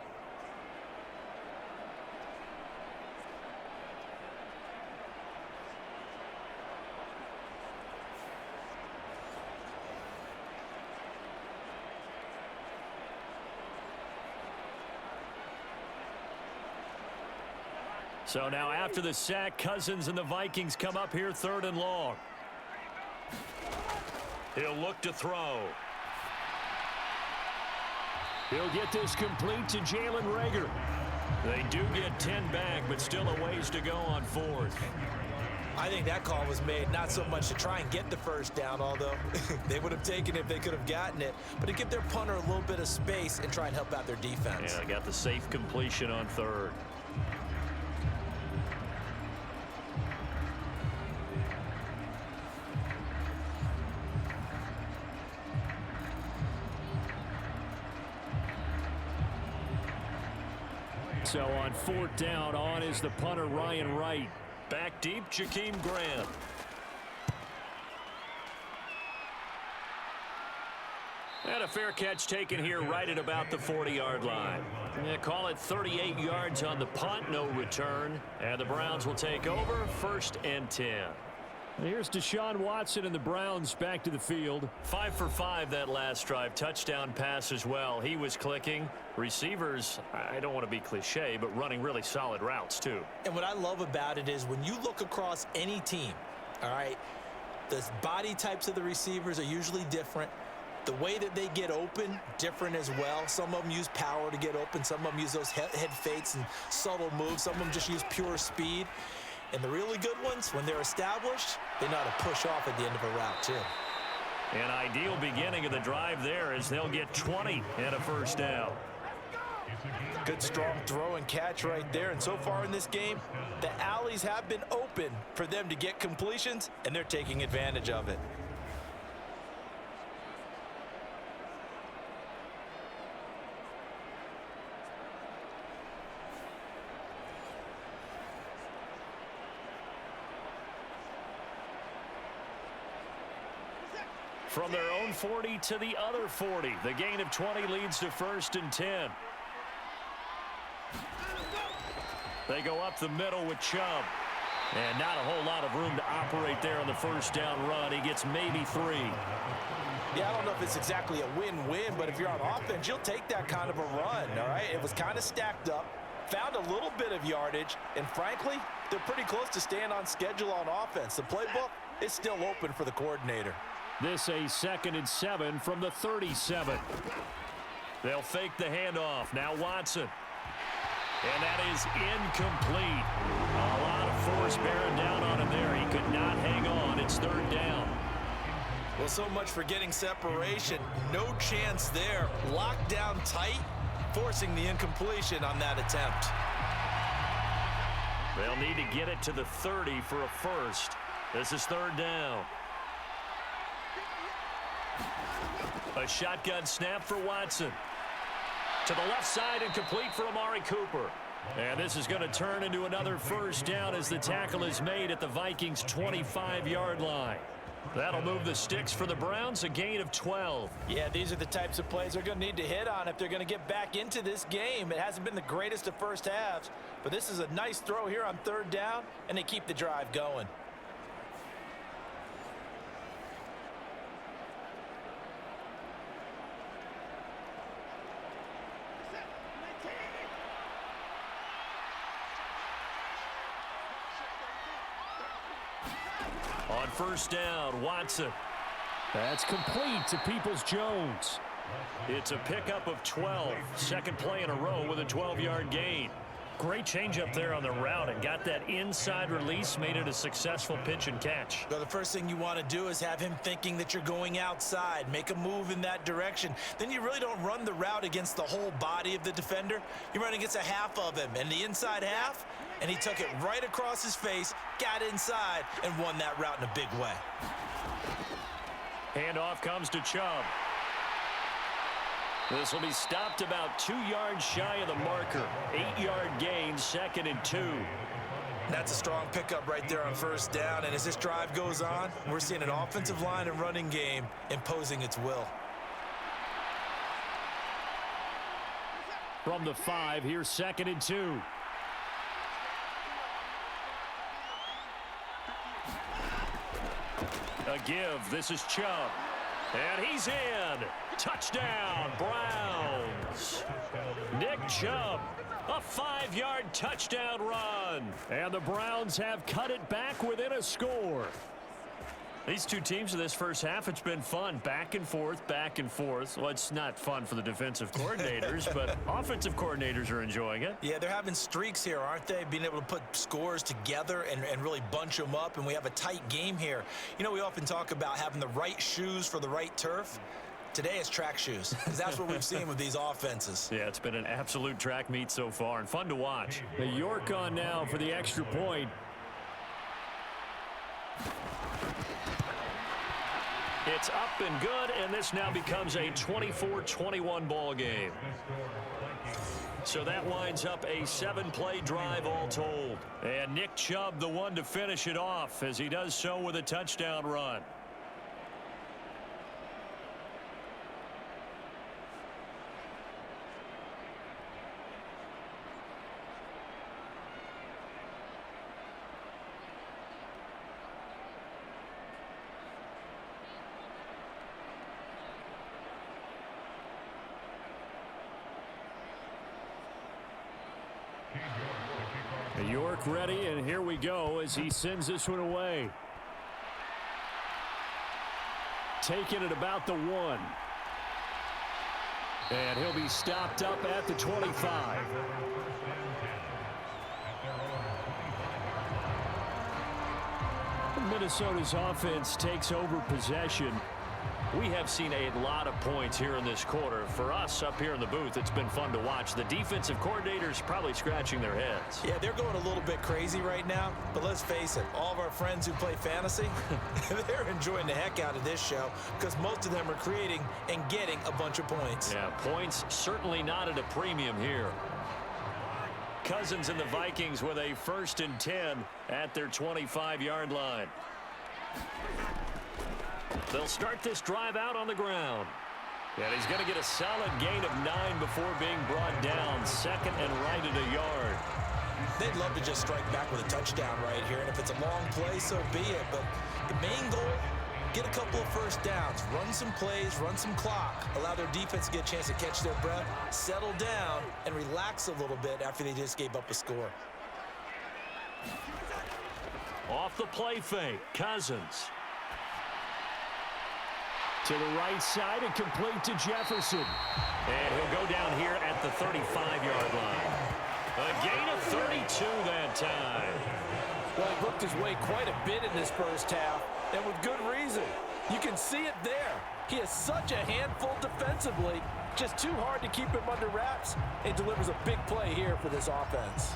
So now after the sack, Cousins and the Vikings come up here 3rd and long. He'll look to throw. He'll get this complete to Jalen Reagor. They do get 10 back, but still a ways to go on 4th. I think that call was made not so much to try and get the first down, although they would have taken it if they could have gotten it, but to give their punter a little bit of space and try and help out their defense. Yeah, got the safe completion on 3rd. So on 4th down, on is the punter, Ryan Wright. Back deep, Jakeem Graham. And a fair catch taken here right at about the 40-yard line. Yeah, call it 38 yards on the punt, no return. And the Browns will take over, 1st and 10. Here's Deshaun Watson and the Browns back to the field. 5 for 5 that last drive. Touchdown pass as well. He was clicking. Receivers, I don't want to be cliche, but running really solid routes too. And what I love about it is when you look across any team, all right, the body types of the receivers are usually different. The way that they get open, different as well. Some of them use power to get open. Some of them use those head fakes and subtle moves. Some of them just use pure speed. And the really good ones, when they're established, they know how to push off at the end of a route, too. An ideal beginning of the drive there as they'll get 20 and a 1st down. Good strong throw and catch right there. And so far in this game, the alleys have been open for them to get completions, and they're taking advantage of it. From their own 40 to the other 40. The gain of 20 leads to 1st and 10. They go up the middle with Chubb. And not a whole lot of room to operate there on the 1st down run. He gets maybe 3. Yeah, I don't know if it's exactly a win-win, but if you're on offense, you'll take that kind of a run, all right? It was kind of stacked up, found a little bit of yardage, and frankly, they're pretty close to staying on schedule on offense. The playbook is still open for the coordinator. This a 2nd and 7 from the 37. They'll fake the handoff. Now Watson. And that is incomplete. A lot of force bearing down on him there. He could not hang on. It's 3rd down. Well, so much for getting separation. No chance there. Locked down tight, forcing the incompletion on that attempt. They'll need to get it to the 30 for a 1st. This is 3rd down. A shotgun snap for Watson. To the left side and complete for Amari Cooper. And this is going to turn into another 1st down as the tackle is made at the Vikings' 25-yard line. That'll move the sticks for the Browns, a gain of 12. Yeah, these are the types of plays they're going to need to hit on if they're going to get back into this game. It hasn't been the greatest of first halves, but this is a nice throw here on 3rd down, and they keep the drive going. On 1st down, Watson. That's complete to Peoples-Jones. It's a pickup of 12. 2nd play in a row with a 12-yard gain. Great change up there on the route and got that inside release, made it a successful pitch and catch. So the first thing you want to do is have him thinking that you're going outside, make a move in that direction. Then you really don't run the route against the whole body of the defender. You run against a half of him, and the inside half, and he took it right across his face, got inside, and won that route in a big way. Handoff comes to Chubb. This will be stopped about 2 yards shy of the marker. 8-yard gain, 2nd and 2. That's a strong pickup right there on 1st down, and as this drive goes on, we're seeing an offensive line and running game imposing its will. From the 5, here's 2nd and 2. A give. This is Chubb. And he's in. Touchdown, Browns. Nick Chubb, a 5-yard touchdown run. And the Browns have cut it back within a score. These two teams in this first half, it's been fun. Back and forth, back and forth. Well, it's not fun for the defensive coordinators, but offensive coordinators are enjoying it. Yeah, they're having streaks here, aren't they? Being able to put scores together and really bunch them up, and we have a tight game here. You know, we often talk about having the right shoes for the right turf. Today it's track shoes, because that's what we've seen with these offenses. Yeah, it's been an absolute track meet so far, and fun to watch. The York on now for the extra point. It's up and good, and this now becomes a 24-21 ball game. So that winds up a 7-play drive all told. And Nick Chubb, the one to finish it off, as he does so with a touchdown run. York ready, and here we go as he sends this one away. Taking it about the 1. And he'll be stopped up at the 25. Minnesota's offense takes over possession. We have seen a lot of points here in this quarter. For us up here in the booth, it's been fun to watch. The defensive coordinators probably scratching their heads. Yeah, they're going a little bit crazy right now, but let's face it, all of our friends who play fantasy, they're enjoying the heck out of this show because most of them are creating and getting a bunch of points. Yeah, points certainly not at a premium here. Cousins and the Vikings with a 1st and 10 at their 25-yard line. They'll start this drive out on the ground. And he's going to get a solid gain of 9 before being brought down. 2nd and right at a yard. They'd love to just strike back with a touchdown right here. And if it's a long play, so be it. But the main goal, get a couple of first downs. Run some plays, run some clock. Allow their defense to get a chance to catch their breath, settle down, and relax a little bit after they just gave up a score. Off the play fake, Cousins. To the right side and complete to Jefferson. And he'll go down here at the 35-yard line. A gain of 32 that time. Well, he worked his way quite a bit in this first half, and with good reason. You can see it there. He is such a handful defensively, just too hard to keep him under wraps, and delivers a big play here for this offense.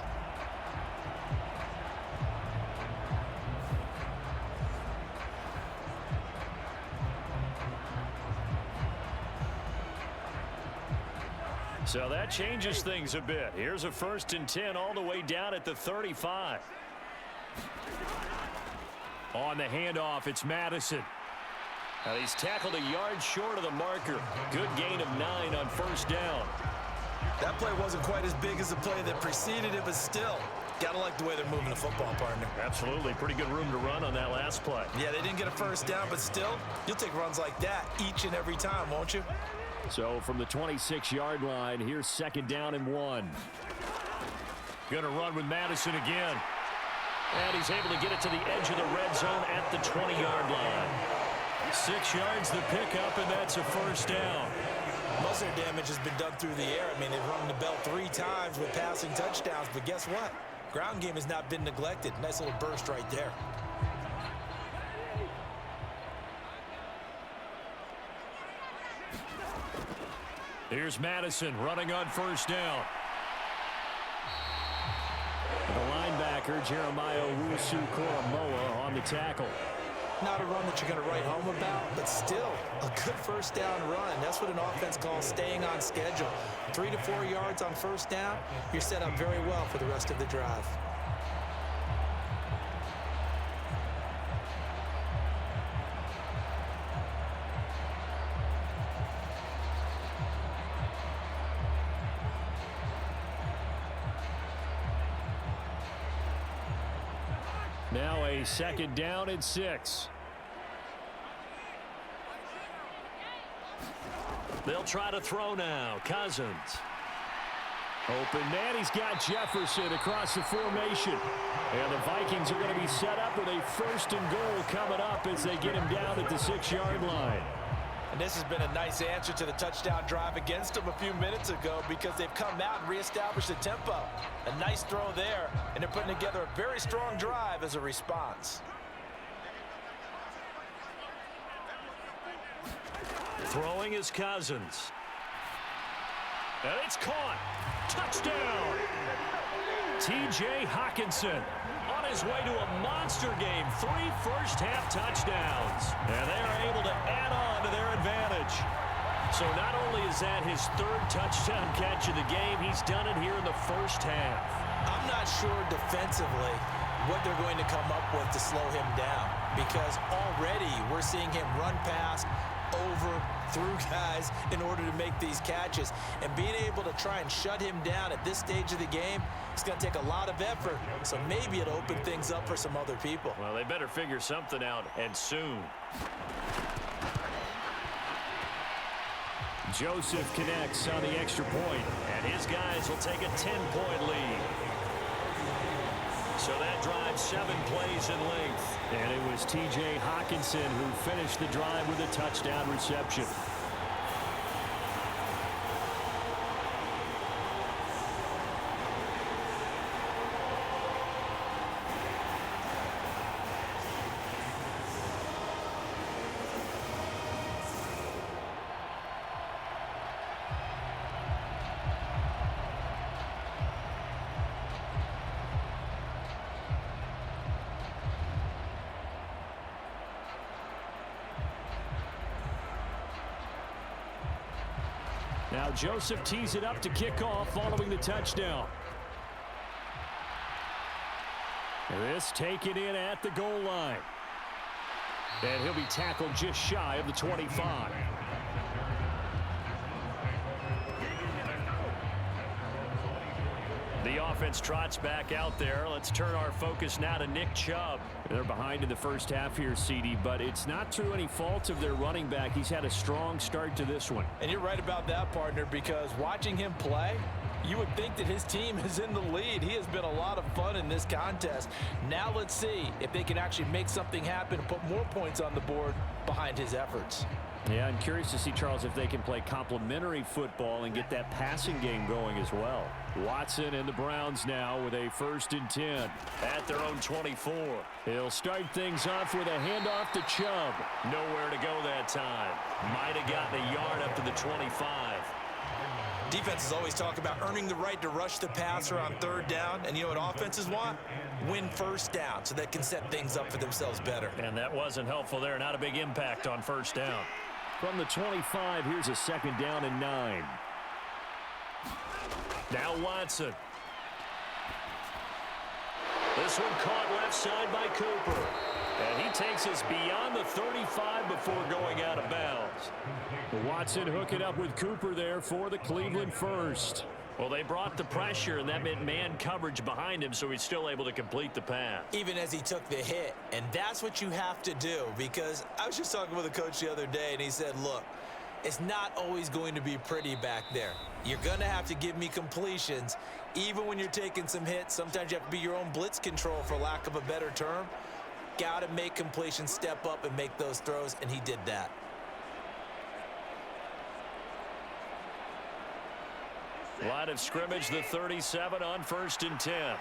So that changes things a bit. Here's a 1st and 10 all the way down at the 35. On the handoff, it's Madison. Now he's tackled a yard short of the marker. Good gain of 9 on 1st down. That play wasn't quite as big as the play that preceded it, but still, gotta like the way they're moving the football, partner. Absolutely. Pretty good room to run on that last play. Yeah, they didn't get a 1st down, but still, you'll take runs like that each and every time, won't you? So from the 26-yard line, here's 2nd down and 1. Going to run with Madison again. And he's able to get it to the edge of the red zone at the 20-yard line. 6 yards the pickup, and that's a 1st down. Most of their damage has been done through the air. I mean, they've rung the bell 3 times with passing touchdowns, but guess what? Ground game has not been neglected. Nice little burst right there. Here's Madison running on 1st down. The linebacker, Jeremiah Owusu-Koramoah, on the tackle. Not a run that you're going to write home about, but still a good 1st down run. That's what an offense calls staying on schedule. 3 to 4 yards on 1st down, you're set up very well for the rest of the drive. Now a 2nd down and 6. They'll try to throw now. Cousins. Open man, he's got Jefferson across the formation. And the Vikings are going to be set up with a 1st and goal coming up as they get him down at the 6-yard line. And this has been a nice answer to the touchdown drive against them a few minutes ago because they've come out and reestablished the tempo. A nice throw there, and they're putting together a very strong drive as a response. Throwing is Cousins. And it's caught. Touchdown. T.J. Hockenson. on his way to a monster game. 3 first-half touchdowns. And they are able to add on to their advantage. So not only is that his 3rd touchdown catch of the game, he's done it here in the first half. I'm not sure defensively what they're going to come up with to slow him down, because already we're seeing him run past, over, through guys in order to make these catches. And being able to try and shut him down at this stage of the game, it's going to take a lot of effort. So maybe it'll open things up for some other people. Well, they better figure something out, and soon. Joseph connects on the extra point, and his guys will take a 10-point lead. So that drive 7 plays in length. And it was T.J. Hawkinson who finished the drive with a touchdown reception. Now Joseph tees it up to kick off following the touchdown. This taken in at the goal line. And he'll be tackled just shy of the 25. The offense trots back out there. Let's turn our focus now to Nick Chubb. They're behind in the first half here, CD, but it's not through any fault of their running back. He's had a strong start to this one. And you're right about that, partner, because watching him play, you would think that his team is in the lead. He has been a lot of fun in this contest. Now let's see if they can actually make something happen and put more points on the board behind his efforts. Yeah, I'm curious to see, Charles, if they can play complementary football and get that passing game going as well. Watson and the Browns now with a 1st and 10 at their own 24. He'll start things off with a handoff to Chubb. Nowhere to go that time. Might have gotten a yard up to the 25. Defenses always talk about earning the right to rush the passer on 3rd down. And you know what offenses want? Win 1st down so they can set things up for themselves better. And that wasn't helpful there. Not a big impact on 1st down. From the 25, here's a 2nd down and 9. Now Watson. This one caught left side by Cooper. And he takes us beyond the 35 before going out of bounds. Watson hooking up with Cooper there for the Cleveland first. Well, they brought the pressure, and that meant man coverage behind him, so he's still able to complete the pass. Even as he took the hit. And that's what you have to do, because I was just talking with a coach the other day, and he said, look, it's not always going to be pretty back there. You're going to have to give me completions. Even when you're taking some hits, sometimes you have to be your own blitz control, for lack of a better term. Got to make completions, step up, and make those throws, and he did that. Line of scrimmage, the 37 on 1st and 10.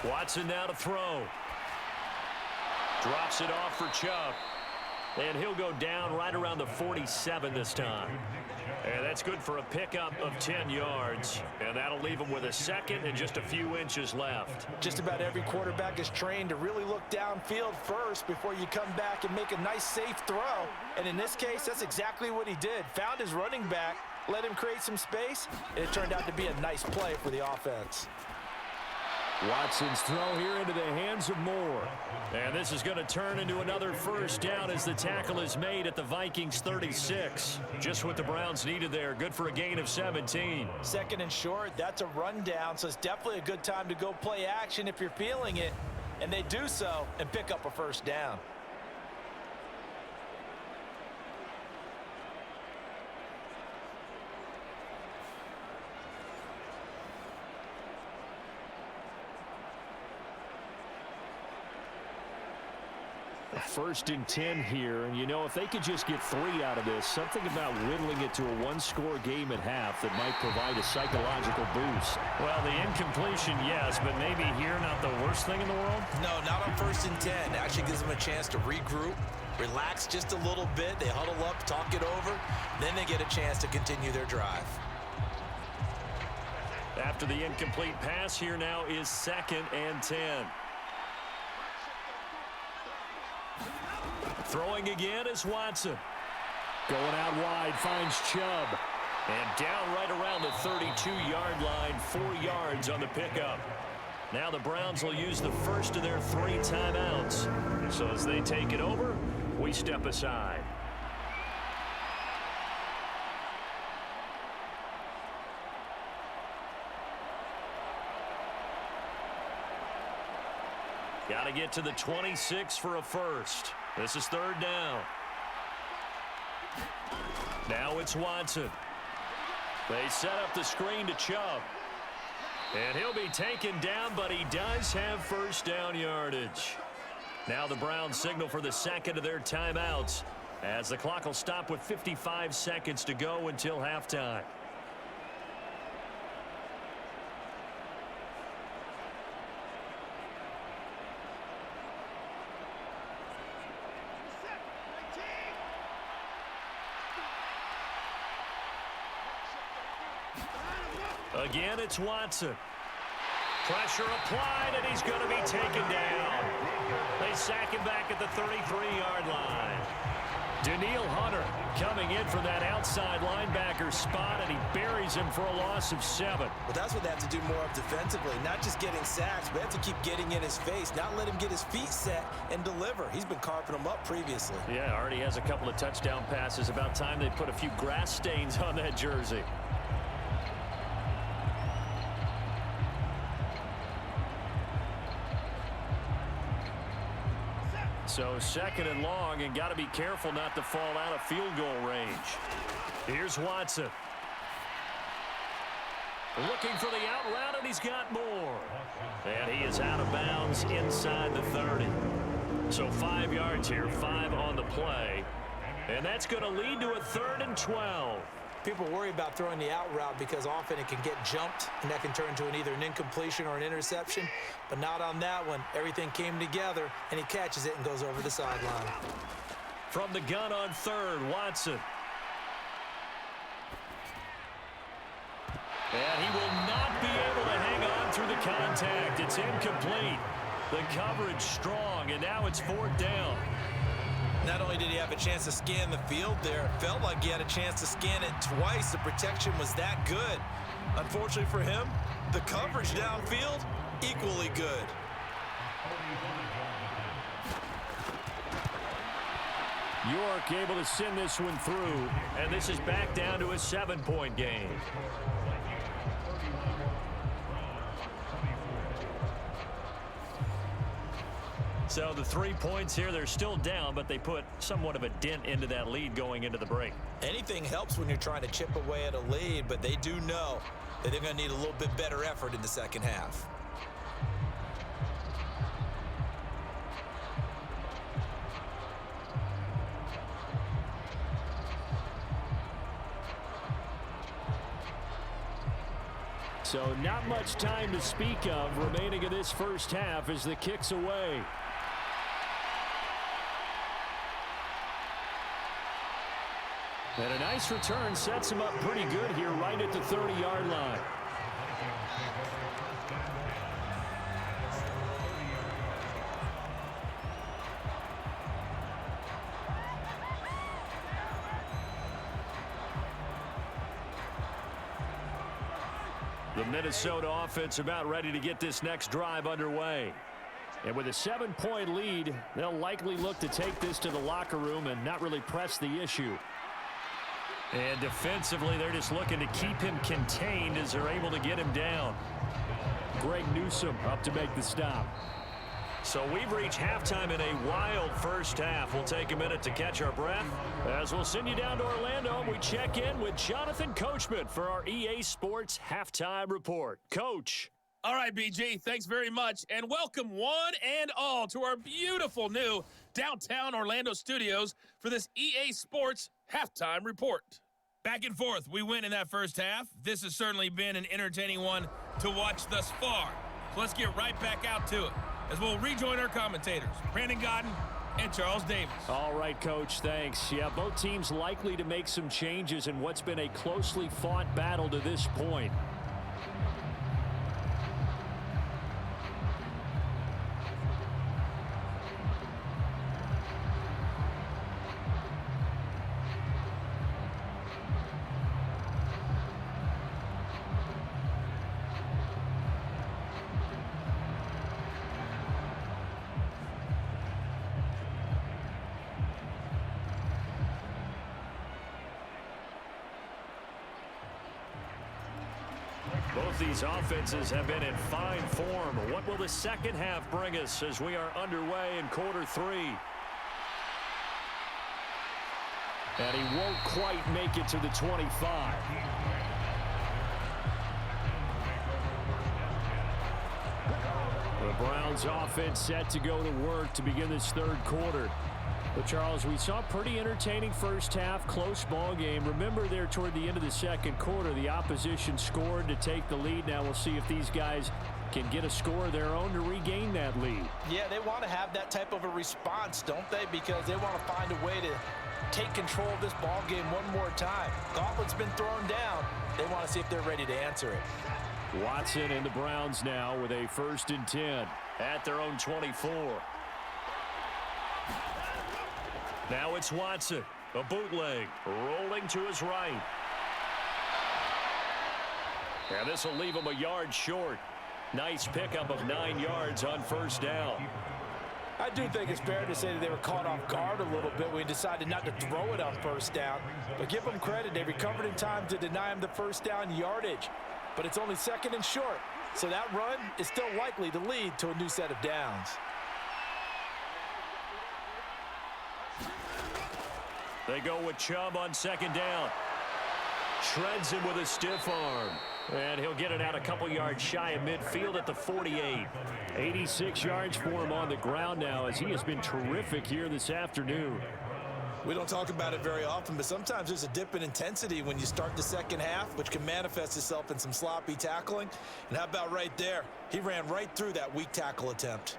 Watson now to throw. Drops it off for Chubb. And he'll go down right around the 47 this time. And that's good for a pickup of 10 yards. And that'll leave him with a 2nd and just a few inches left. Just about every quarterback is trained to really look downfield first before you come back and make a nice, safe throw. And in this case, that's exactly what he did. Found his running back, let him create some space, and it turned out to be a nice play for the offense. Watson's throw here into the hands of Moore. And this is going to turn into another 1st down as the tackle is made at the Vikings 36. Just what the Browns needed there. Good for a gain of 17. 2nd and short, that's a rundown, so it's definitely a good time to go play action if you're feeling it. And they do so and pick up a 1st down. A 1st and 10 here, and you know, if they could just get 3 out of this, something about whittling it to a 1-score game at half that might provide a psychological boost. Well, the incompletion, yes, but maybe here not the worst thing in the world? No, not on 1st and 10. It actually gives them a chance to regroup, relax just a little bit. They huddle up, talk it over, then they get a chance to continue their drive. After the incomplete pass, here now is 2nd and 10. Throwing again is Watson. Going out wide, finds Chubb. And down right around the 32-yard line, 4 yards on the pickup. Now the Browns will use the first of their 3 timeouts. So as they take it over, we step aside. Got to get to the 26 for a first. This is 3rd down. Now it's Watson. They set up the screen to Chubb. And he'll be taken down, but he does have first down yardage. Now the Browns signal for the 2nd of their timeouts as the clock will stop with 55 seconds to go until halftime. Again, it's Watson. Pressure applied, and he's going to be taken down. They sack him back at the 33-yard line. Danielle Hunter coming in from that outside linebacker spot, and he buries him for a loss of 7. Well, that's what they have to do more of defensively. Not just getting sacks, but they have to keep getting in his face, not let him get his feet set and deliver. He's been carping them up previously. Yeah, already has a couple of touchdown passes. About time they put a few grass stains on that jersey. So 2nd and long, and got to be careful not to fall out of field goal range. Here's Watson. Looking for the out route, and he's got more. And he is out of bounds inside the 30. So 5 yards here, 5 on the play. And that's going to lead to a 3rd and 12. People worry about throwing the out route because often it can get jumped, and that can turn into either an incompletion or an interception. But not on that one. Everything came together, and he catches it and goes over the sideline. From the gun on 3rd, Watson. And he will not be able to hang on through the contact. It's incomplete. The coverage strong, and now it's 4th down. Not only did he have a chance to scan the field there, it felt like he had a chance to scan it twice. The protection was that good. Unfortunately for him, the coverage downfield, equally good. York able to send this one through. And this is back down to a 7-point game. So the 3 points here, they're still down, but they put somewhat of a dent into that lead going into the break. Anything helps when you're trying to chip away at a lead, but they do know that they're going to need a little bit better effort in the second half. So not much time to speak of remaining in this first half as the kick's away. And a nice return sets him up pretty good here right at the 30-yard line. The Minnesota offense about ready to get this next drive underway. And with a 7-point lead, they'll likely look to take this to the locker room and not really press the issue. And defensively, they're just looking to keep him contained as they're able to get him down. Greg Newsome up to make the stop. So we've reached halftime in a wild first half. We'll take a minute to catch our breath as we'll send you down to Orlando. We check in with Jonathan Coachman for our EA Sports Halftime Report. Coach. All right, BG, thanks very much, and welcome one and all to our beautiful new downtown Orlando studios for this EA Sports Halftime Report. Back and forth, we win in that first half. This has certainly been an entertaining one to watch thus far. So let's get right back out to it as we'll rejoin our commentators, Brandon Godden and Charles Davis. All right, Coach, thanks. Yeah, both teams likely to make some changes in what's been a closely fought battle to this point. Both these offenses have been in fine form. What will the second half bring us as we are underway in quarter 3? And he won't quite make it to the 25. The Browns offense set to go to work to begin this third quarter. But, Charles, we saw a pretty entertaining first half, close ball game. Remember there toward the end of the second quarter, the opposition scored to take the lead. Now we'll see if these guys can get a score of their own to regain that lead. Yeah, they want to have that type of a response, don't they? Because they want to find a way to take control of this ball game one more time. Gauntlet's been thrown down. They want to see if they're ready to answer it. Watson and the Browns now with a 1st and 10 at their own 24. Now it's Watson, a bootleg, rolling to his right. And this will leave him a yard short. Nice pickup of 9 yards on 1st down. I do think it's fair to say that they were caught off guard a little bit when he decided not to throw it on 1st down. But give them credit, they recovered in time to deny him the 1st down yardage. But it's only 2nd and short, so that run is still likely to lead to a new set of downs. They go with Chubb on 2nd down. Shreds him with a stiff arm. And he'll get it out a couple yards shy of midfield at the 48. 86 yards for him on the ground now as he has been terrific here this afternoon. We don't talk about it very often, but sometimes there's a dip in intensity when you start the second half, which can manifest itself in some sloppy tackling. And how about right there? He ran right through that weak tackle attempt.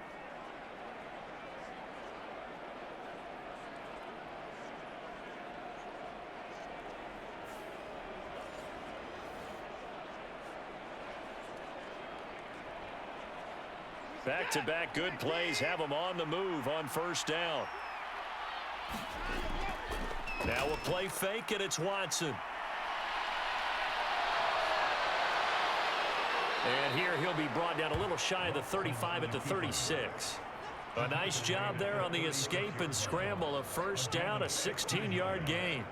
Back-to-back good plays have him on the move on 1st down. Now a play fake, and it's Watson. And here he'll be brought down a little shy of the 35 at the 36. A nice job there on the escape and scramble. A 1st down, a 16-yard gain.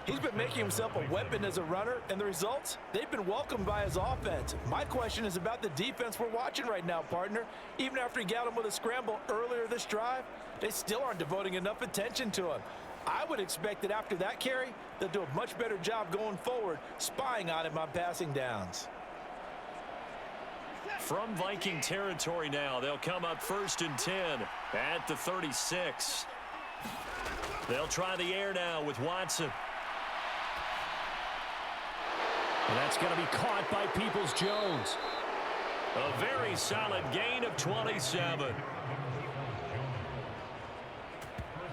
He's been making himself a weapon as a runner, and the results, they've been welcomed by his offense. My question is about the defense we're watching right now, partner. Even after he got him with a scramble earlier this drive, they still aren't devoting enough attention to him. I would expect that after that carry, they'll do a much better job going forward, spying on him on passing downs. From Viking territory now, they'll come up 1st and 10 at the 36. They'll try the air now with Watson. And that's going to be caught by Peoples-Jones. A very solid gain of 27.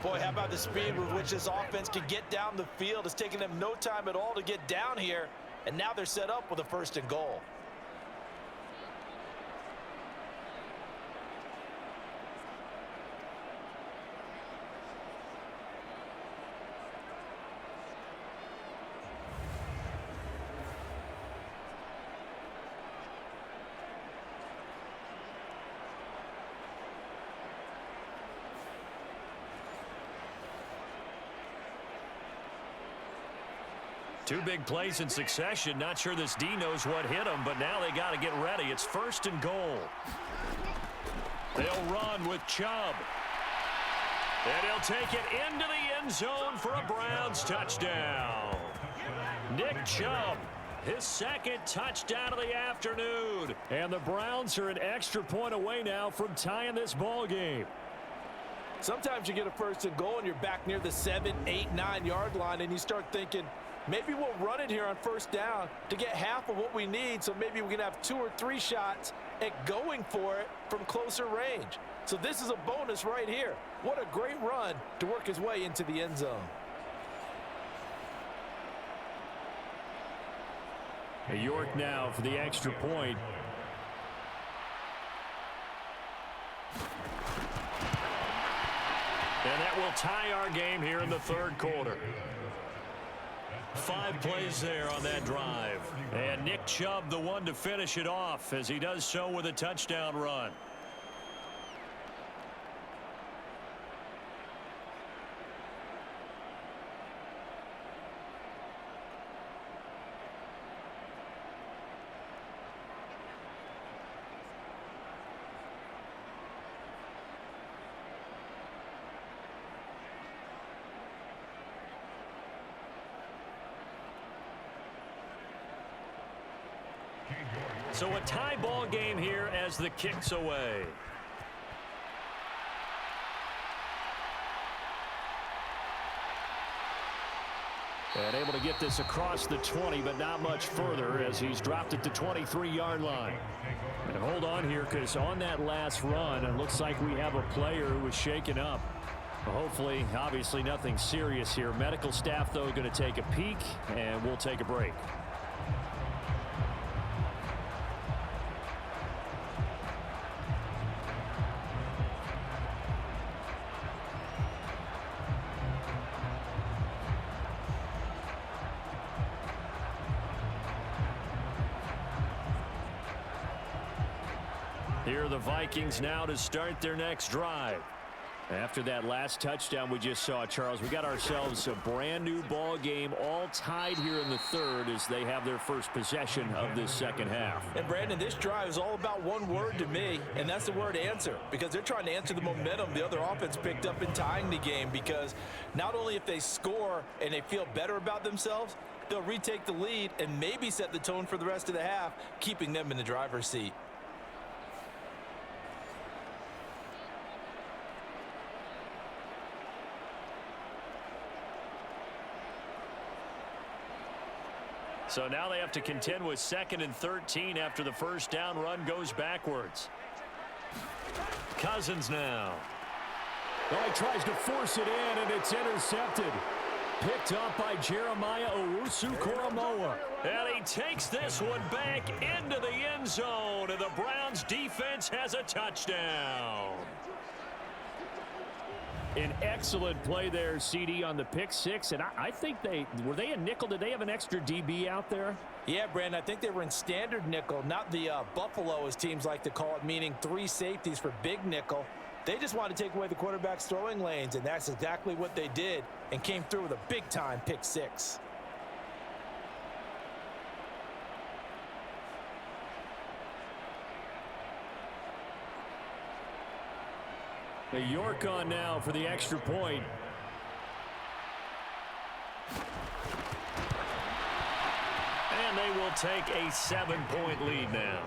Boy, how about the speed with which this offense can get down the field? It's taken them no time at all to get down here, and now they're set up with a 1st and goal. Two big plays in succession. Not sure this D knows what hit him, but now they got to get ready. It's 1st and goal. They'll run with Chubb. And he'll take it into the end zone for a Browns touchdown. Nick Chubb, his 2nd touchdown of the afternoon. And the Browns are an extra point away now from tying this ball game. Sometimes you get a 1st and goal and you're back near the 7, 8, 9 yard line, and you start thinking, maybe we'll run it here on 1st down to get half of what we need, so maybe we can have 2 or 3 shots at going for it from closer range. So this is a bonus right here. What a great run to work his way into the end zone. York now for the extra point. And that will tie our game here in the 3rd quarter. 5 plays there on that drive. And Nick Chubb, the one to finish it off, as he does so with a touchdown run. So a tie ball game here as the kick's away. And able to get this across the 20, but not much further as he's dropped it to 23-yard line. And hold on here, because on that last run, it looks like we have a player who was shaken up. Hopefully, obviously nothing serious here. Medical staff, though, going to take a peek, and we'll take a break. Here are the Vikings now to start their next drive. After that last touchdown we just saw, Charles, we got ourselves a brand new ball game, all tied here in the third as they have their first possession of this second half. And Brandon, this drive is all about one word to me, and that's the word answer, because they're trying to answer the momentum the other offense picked up in tying the game, because not only if they score and they feel better about themselves, they'll retake the lead and maybe set the tone for the rest of the half, keeping them in the driver's seat. So now they have to contend with 2nd and 13 after the first down run goes backwards. Cousins now. Well, he tries to force it in, and it's intercepted. Picked up by Jeremiah Owusu-Koramoah. And he takes this one back into the end zone, and the Browns defense has a touchdown. An excellent play there, CD, on the pick six. And I think were they in nickel? Did they have an extra DB out there? Yeah, Brandon, I think they were in standard nickel, not the Buffalo, as teams like to call it, meaning 3 safeties for big nickel. They just wanted to take away the quarterback's throwing lanes, and that's exactly what they did, and came through with a big-time pick six. The York on now for the extra point. And they will take a 7-point lead now.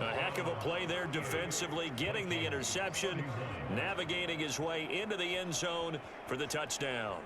A heck of a play there defensively, getting the interception, navigating his way into the end zone for the touchdown.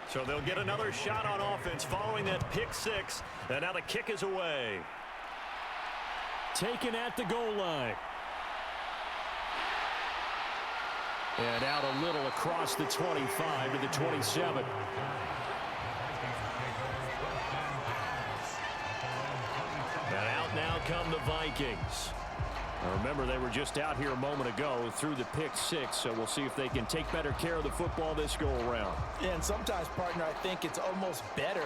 So they'll get another shot on offense following that pick six. And now the kick is away. Taken at the goal line. And out a little across the 25 to the 27. And out now come the Vikings. Now remember, they were just out here a moment ago through the pick six, so we'll see if they can take better care of the football this go-around. Yeah, and sometimes, partner, I think it's almost better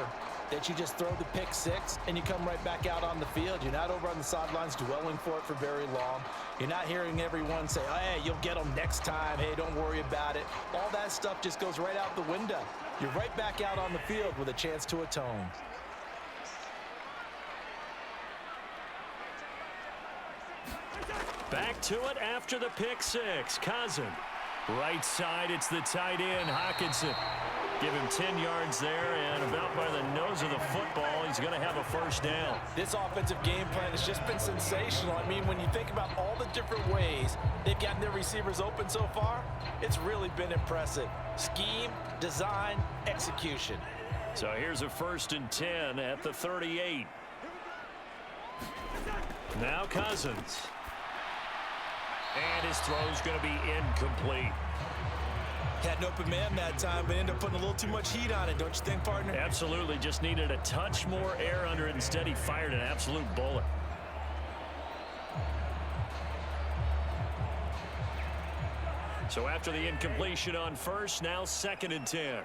that you just throw the pick six and you come right back out on the field. You're not over on the sidelines dwelling for it for very long. You're not hearing everyone say, oh, hey, you'll get them next time. Hey, don't worry about it. All that stuff just goes right out the window. You're right back out on the field with a chance to atone. Back to it after the pick six. Cousin. Right side, it's the tight end, Hockenson. Give him 10 yards there, and about by the nose of the football, he's going to have a first down. This offensive game plan has just been sensational. I mean, when you think about all the different ways they've gotten their receivers open so far, it's really been impressive. Scheme, design, execution. So here's a 1st and 10 at the 38. Now Cousins. And his throw's going to be incomplete. Had an open man that time, but ended up putting a little too much heat on it, don't you think, partner? Absolutely. Just needed a touch more air under it. Instead, he fired an absolute bullet. So after the incompletion on first, now 2nd and 10.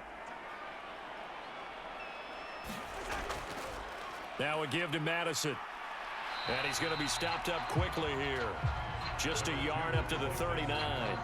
Now a give to Madison. And he's going to be stopped up quickly here. Just a yard up to the 39.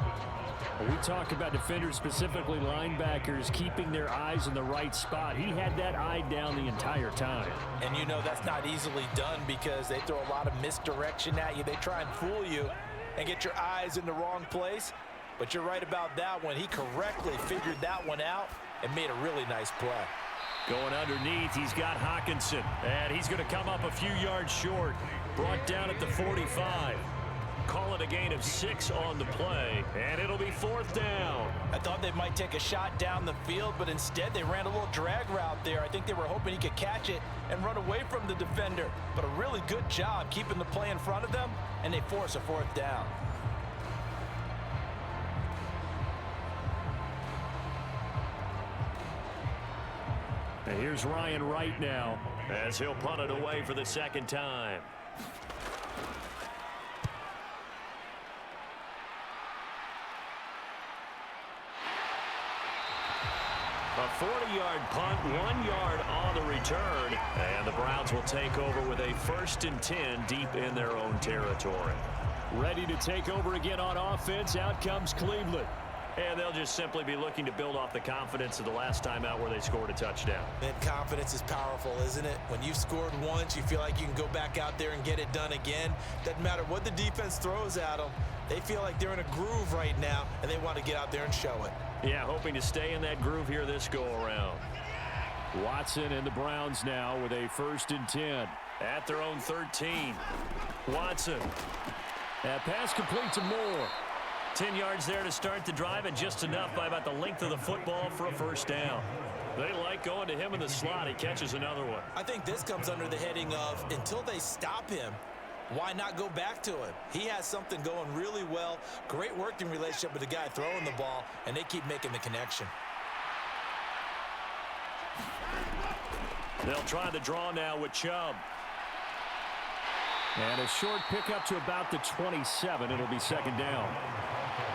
We talk about defenders, specifically linebackers, keeping their eyes in the right spot. He had that eye down the entire time. And you know that's not easily done because they throw a lot of misdirection at you. They try and fool you and get your eyes in the wrong place. But you're right about that one. He correctly figured that one out and made a really nice play. Going underneath, he's got Hawkinson. And he's going to come up a few yards short. Brought down at the 45. Call it a gain of 6 on the play, and it'll be 4th down. I thought they might take a shot down the field, but instead they ran a little drag route there. I think they were hoping he could catch it and run away from the defender. But a really good job keeping the play in front of them, and they force a 4th down. And here's Ryan Wright now, as he'll punt it away for the 2nd time. A 40-yard punt, 1 yard on the return. And the Browns will take over with a 1st and 10 deep in their own territory. ready to take over again on offense. Out comes Cleveland. And they'll just simply be looking to build off the confidence of the last time out where they scored a touchdown. And confidence is powerful, isn't it? When you've scored once, you feel like you can go back out there and get it done again. Doesn't matter what the defense throws at them. They feel like they're in a groove right now, and they want to get out there and show it. Yeah, hoping to stay in that groove here this go-around. Watson and the Browns now with a 1st and 10. At their own 13. Watson. That pass complete to Moore. 10 yards there to start the drive, and just enough by about the length of the football for a 1st down. They like going to him in the slot. He catches another one. I think this comes under the heading of until they stop him, why not go back to him? He has something going really well. Great working relationship with the guy throwing the ball, and they keep making the connection. They'll try the draw now with Chubb. And a short pickup to about the 27. It'll be 2nd down.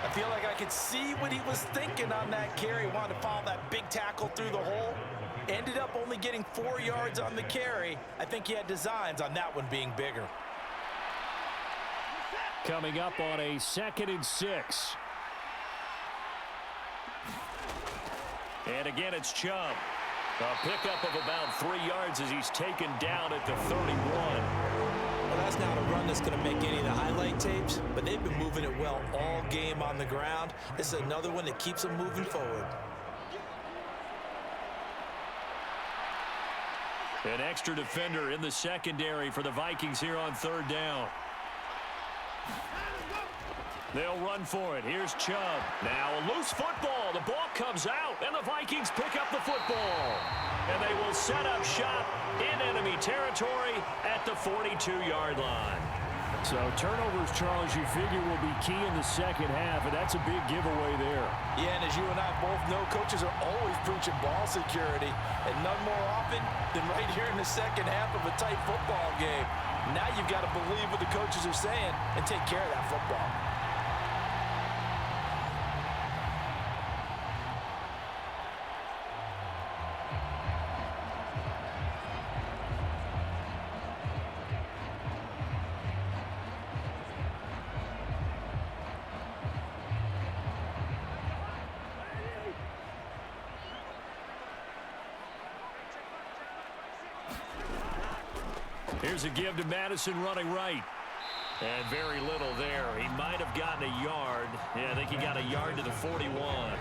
I feel like I could see what he was thinking on that carry. Wanted to follow that big tackle through the hole. Ended up only getting 4 yards on the carry. I think he had designs on that one being bigger. Coming up on a 2nd and 6. And again, it's Chubb. A pickup of about 3 yards as he's taken down at the 31. Well, that's not a run that's going to make any of the highlight tapes, but they've been moving it well all game on the ground. This is another one that keeps them moving forward. An extra defender in the secondary for the Vikings here on 3rd down. They'll run for it. Here's Chubb. Now a loose football. The ball comes out, and the Vikings pick up the football. And they will set up shop in enemy territory at the 42-yard line. So turnovers, Charles, you figure will be key in the 2nd half, and that's a big giveaway there. Yeah, and as you and I both know, coaches are always preaching ball security, and none more often than right here in the 2nd half of a tight football game. Now you've got to believe what the coaches are saying and take care of that football. Here's a give to Madison running right. And very little there. He might have gotten a yard. Yeah, I think he got a yard to the 41.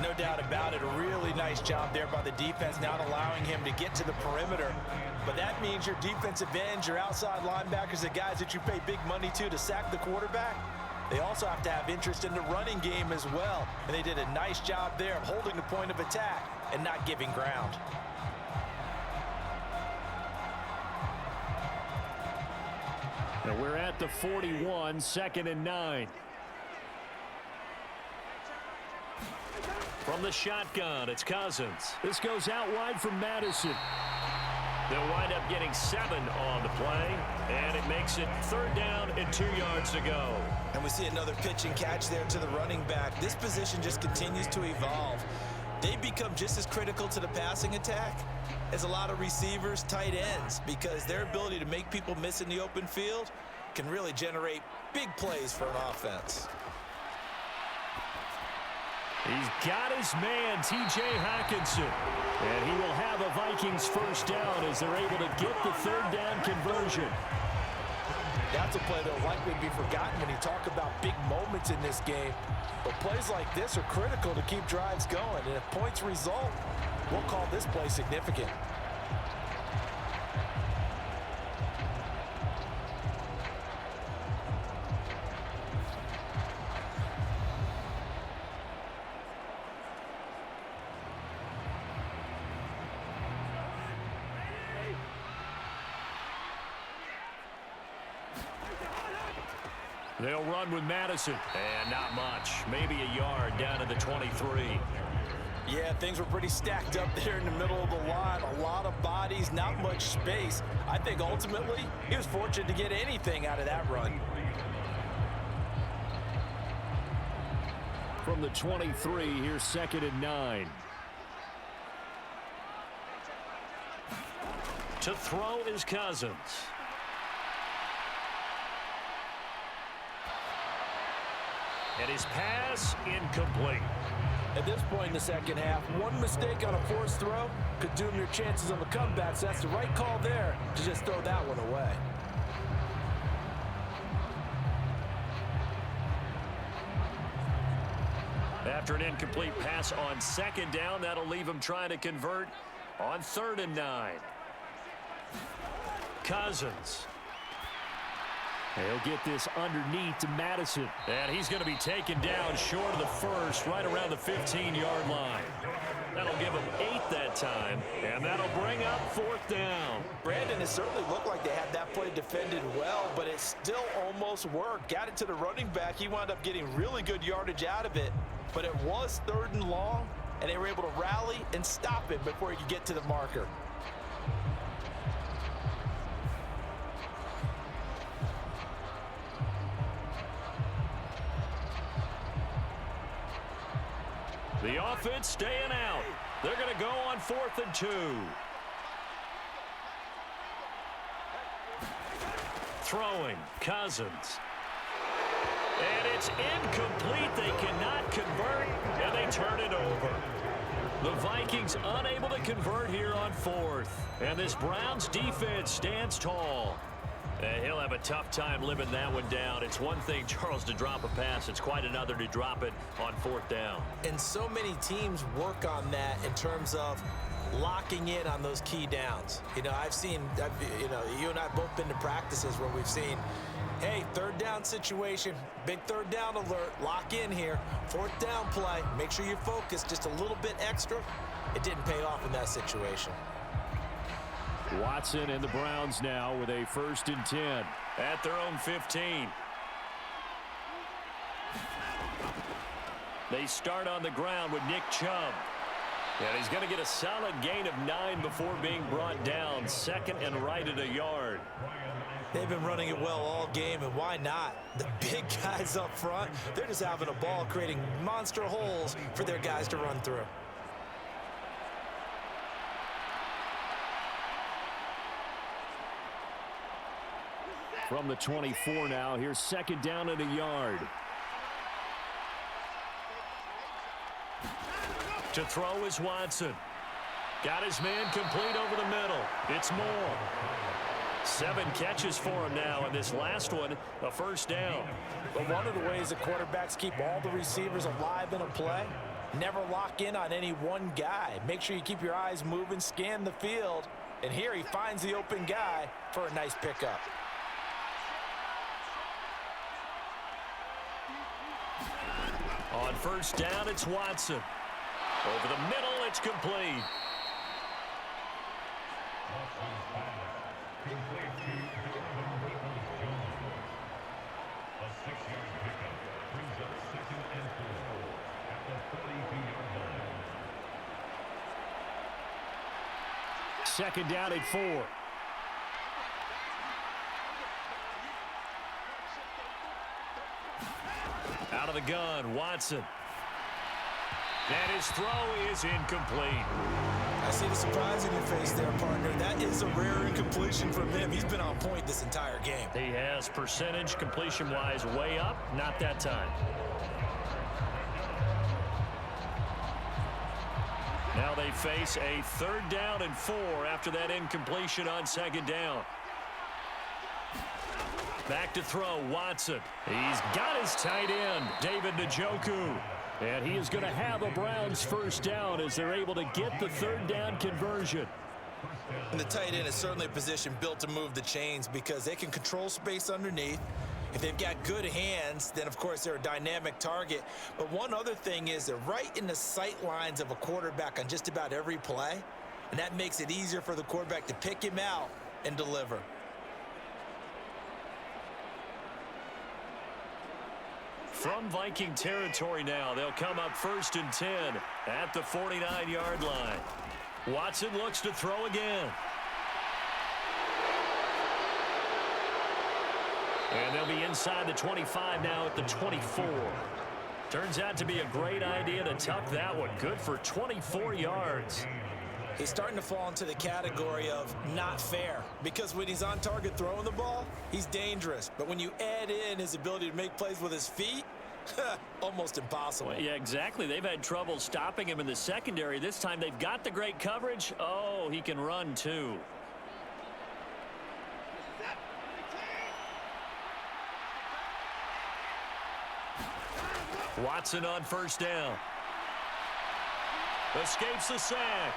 No doubt about it. A really nice job there by the defense, not allowing him to get to the perimeter. But that means your defensive ends, your outside linebackers, the guys that you pay big money to sack the quarterback, they also have to have interest in the running game as well. And they did a nice job there of holding the point of attack and not giving ground. And we're at the 41, 2nd and 9. From the shotgun, it's Cousins. This goes out wide from Madison. They'll wind up getting 7 on the play, and it makes it 3rd down and 2 yards to go. And we see another pitch and catch there to the running back. This position just continues to evolve. they become just as critical to the passing attack as a lot of receivers, tight ends, because their ability to make people miss in the open field can really generate big plays for an offense. He's got his man, T.J. Hockenson. And he will have a Vikings first down as they're able to get the third down conversion. That's a play that will likely be forgotten when you talk about big moments in this game. But plays like this are critical to keep drives going. And if points result, we'll call this play significant. They'll run with Madison. And not much. Maybe a yard down to the 23. Yeah, things were pretty stacked up there in the middle of the line. A lot of bodies, not much space. I think ultimately he was fortunate to get anything out of that run. From the 23, here's 2nd and 9. To throw is Cousins. And his pass incomplete. At this point in the second half, one mistake on a forced throw could doom your chances of a comeback. So that's the right call there to just throw that one away. After an incomplete pass on 2nd down, that'll leave him trying to convert on 3rd and 9. Cousins. He'll get this underneath to Madison. And he's going to be taken down short of the first, right around the 15-yard line. That'll give him 8 that time, and that'll bring up 4th down. Brandon, it certainly looked like they had that play defended well, but it still almost worked. Got it to the running back. He wound up getting really good yardage out of it, but it was 3rd and long, and they were able to rally and stop it before he could get to the marker. The offense staying out. They're going to go on 4th and 2. Throwing, Cousins. And it's incomplete. They cannot convert, and they turn it over. The Vikings unable to convert here on 4th. And this Browns defense stands tall. And he'll have a tough time living that one down. It's one thing, Charles, to drop a pass. It's quite another to drop it on 4th down. And so many teams work on that in terms of locking in on those key downs. You know, you and I have both been to practices where we've seen, hey, 3rd down situation, big 3rd down alert, lock in here, 4th down play, make sure you're focused just a little bit extra. It didn't pay off in that situation. Watson and the Browns now with a 1st and 10 at their own 15. They start on the ground with Nick Chubb. And he's going to get a solid gain of 9 before being brought down. 2nd and right at a yard. They've been running it well all game, and why not? The big guys up front, they're just having a ball, creating monster holes for their guys to run through. From the 24 now, here's 2nd down and a yard. To throw is Watson. Got his man complete over the middle. It's Moore. 7 catches for him now, and this last one, a 1st down. But one of the ways that quarterbacks keep all the receivers alive in a play, never lock in on any one guy. Make sure you keep your eyes moving, scan the field, and here he finds the open guy for a nice pickup. On 1st down, it's Watson. Over the middle, it's complete. Second down at 4. Out of the gun, Watson. And his throw is incomplete. I see the surprise in your face there, partner. That is a rare incompletion from him. He's been on point this entire game. He has percentage completion-wise way up, not that time. Now they face a 3rd down and 4 after that incompletion on 2nd down. Back to throw, Watson. He's got his tight end, David Njoku. And he is going to have a Browns 1st down as they're able to get the 3rd down conversion. And the tight end is certainly a position built to move the chains because they can control space underneath. If they've got good hands, then, of course, they're a dynamic target. But one other thing is they're right in the sight lines of a quarterback on just about every play. And that makes it easier for the quarterback to pick him out and deliver. From Viking territory now, they'll come up 1st and 10 at the 49-yard line. Watson looks to throw again. And they'll be inside the 25 now at the 24. Turns out to be a great idea to tuck that one. Good for 24 yards. He's starting to fall into the category of not fair because when he's on target throwing the ball, he's dangerous. But when you add in his ability to make plays with his feet, almost impossible. Well, yeah, exactly. They've had trouble stopping him in the secondary. This time they've got the great coverage. Oh, he can run too. Watson on 1st down. Escapes the sack.